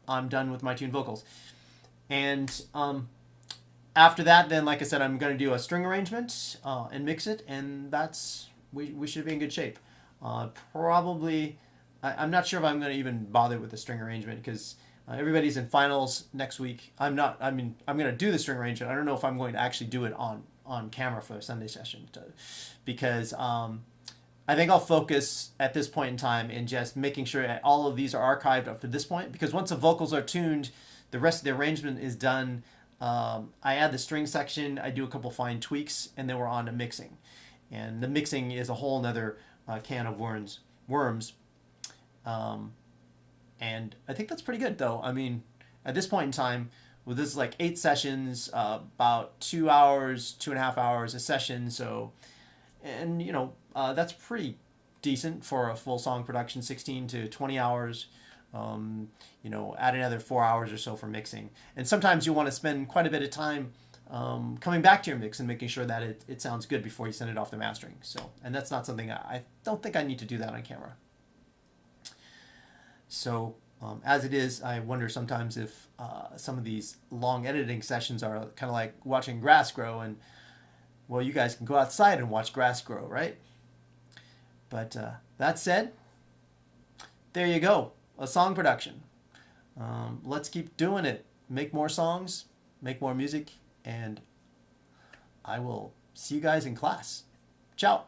I'm done with my tuned vocals. And after that, then, like I said, I'm going to do a string arrangement and mix it, and we should be in good shape. Probably, I'm not sure if I'm going to even bother with the string arrangement because everybody's in finals next week. I'm going to do the string arrangement. I don't know if I'm going to actually do it on camera for a Sunday session because I think I'll focus at this point in time in just making sure that all of these are archived up to this point, because once the vocals are tuned, the rest of the arrangement is done. I add the string section, I do a couple fine tweaks, and then we're on to mixing. And the mixing is a whole nother can of worms. And I think that's pretty good, though. I mean, at this point in time, with this like 8 sessions, about 2 hours, 2.5 hours a session. So, and you know, that's pretty decent for a full song production, 16 to 20 hours. You know, add another 4 hours or so for mixing. And sometimes you want to spend quite a bit of time coming back to your mix and making sure that it sounds good before you send it off to mastering. So, and that's not something I don't think I need to do that on camera. So, as it is, I wonder sometimes if some of these long editing sessions are kind of like watching grass grow, and well, you guys can go outside and watch grass grow, right? But that said, there you go. A song production. Let's keep doing it. Make more songs, make more music, and I will see you guys in class. Ciao.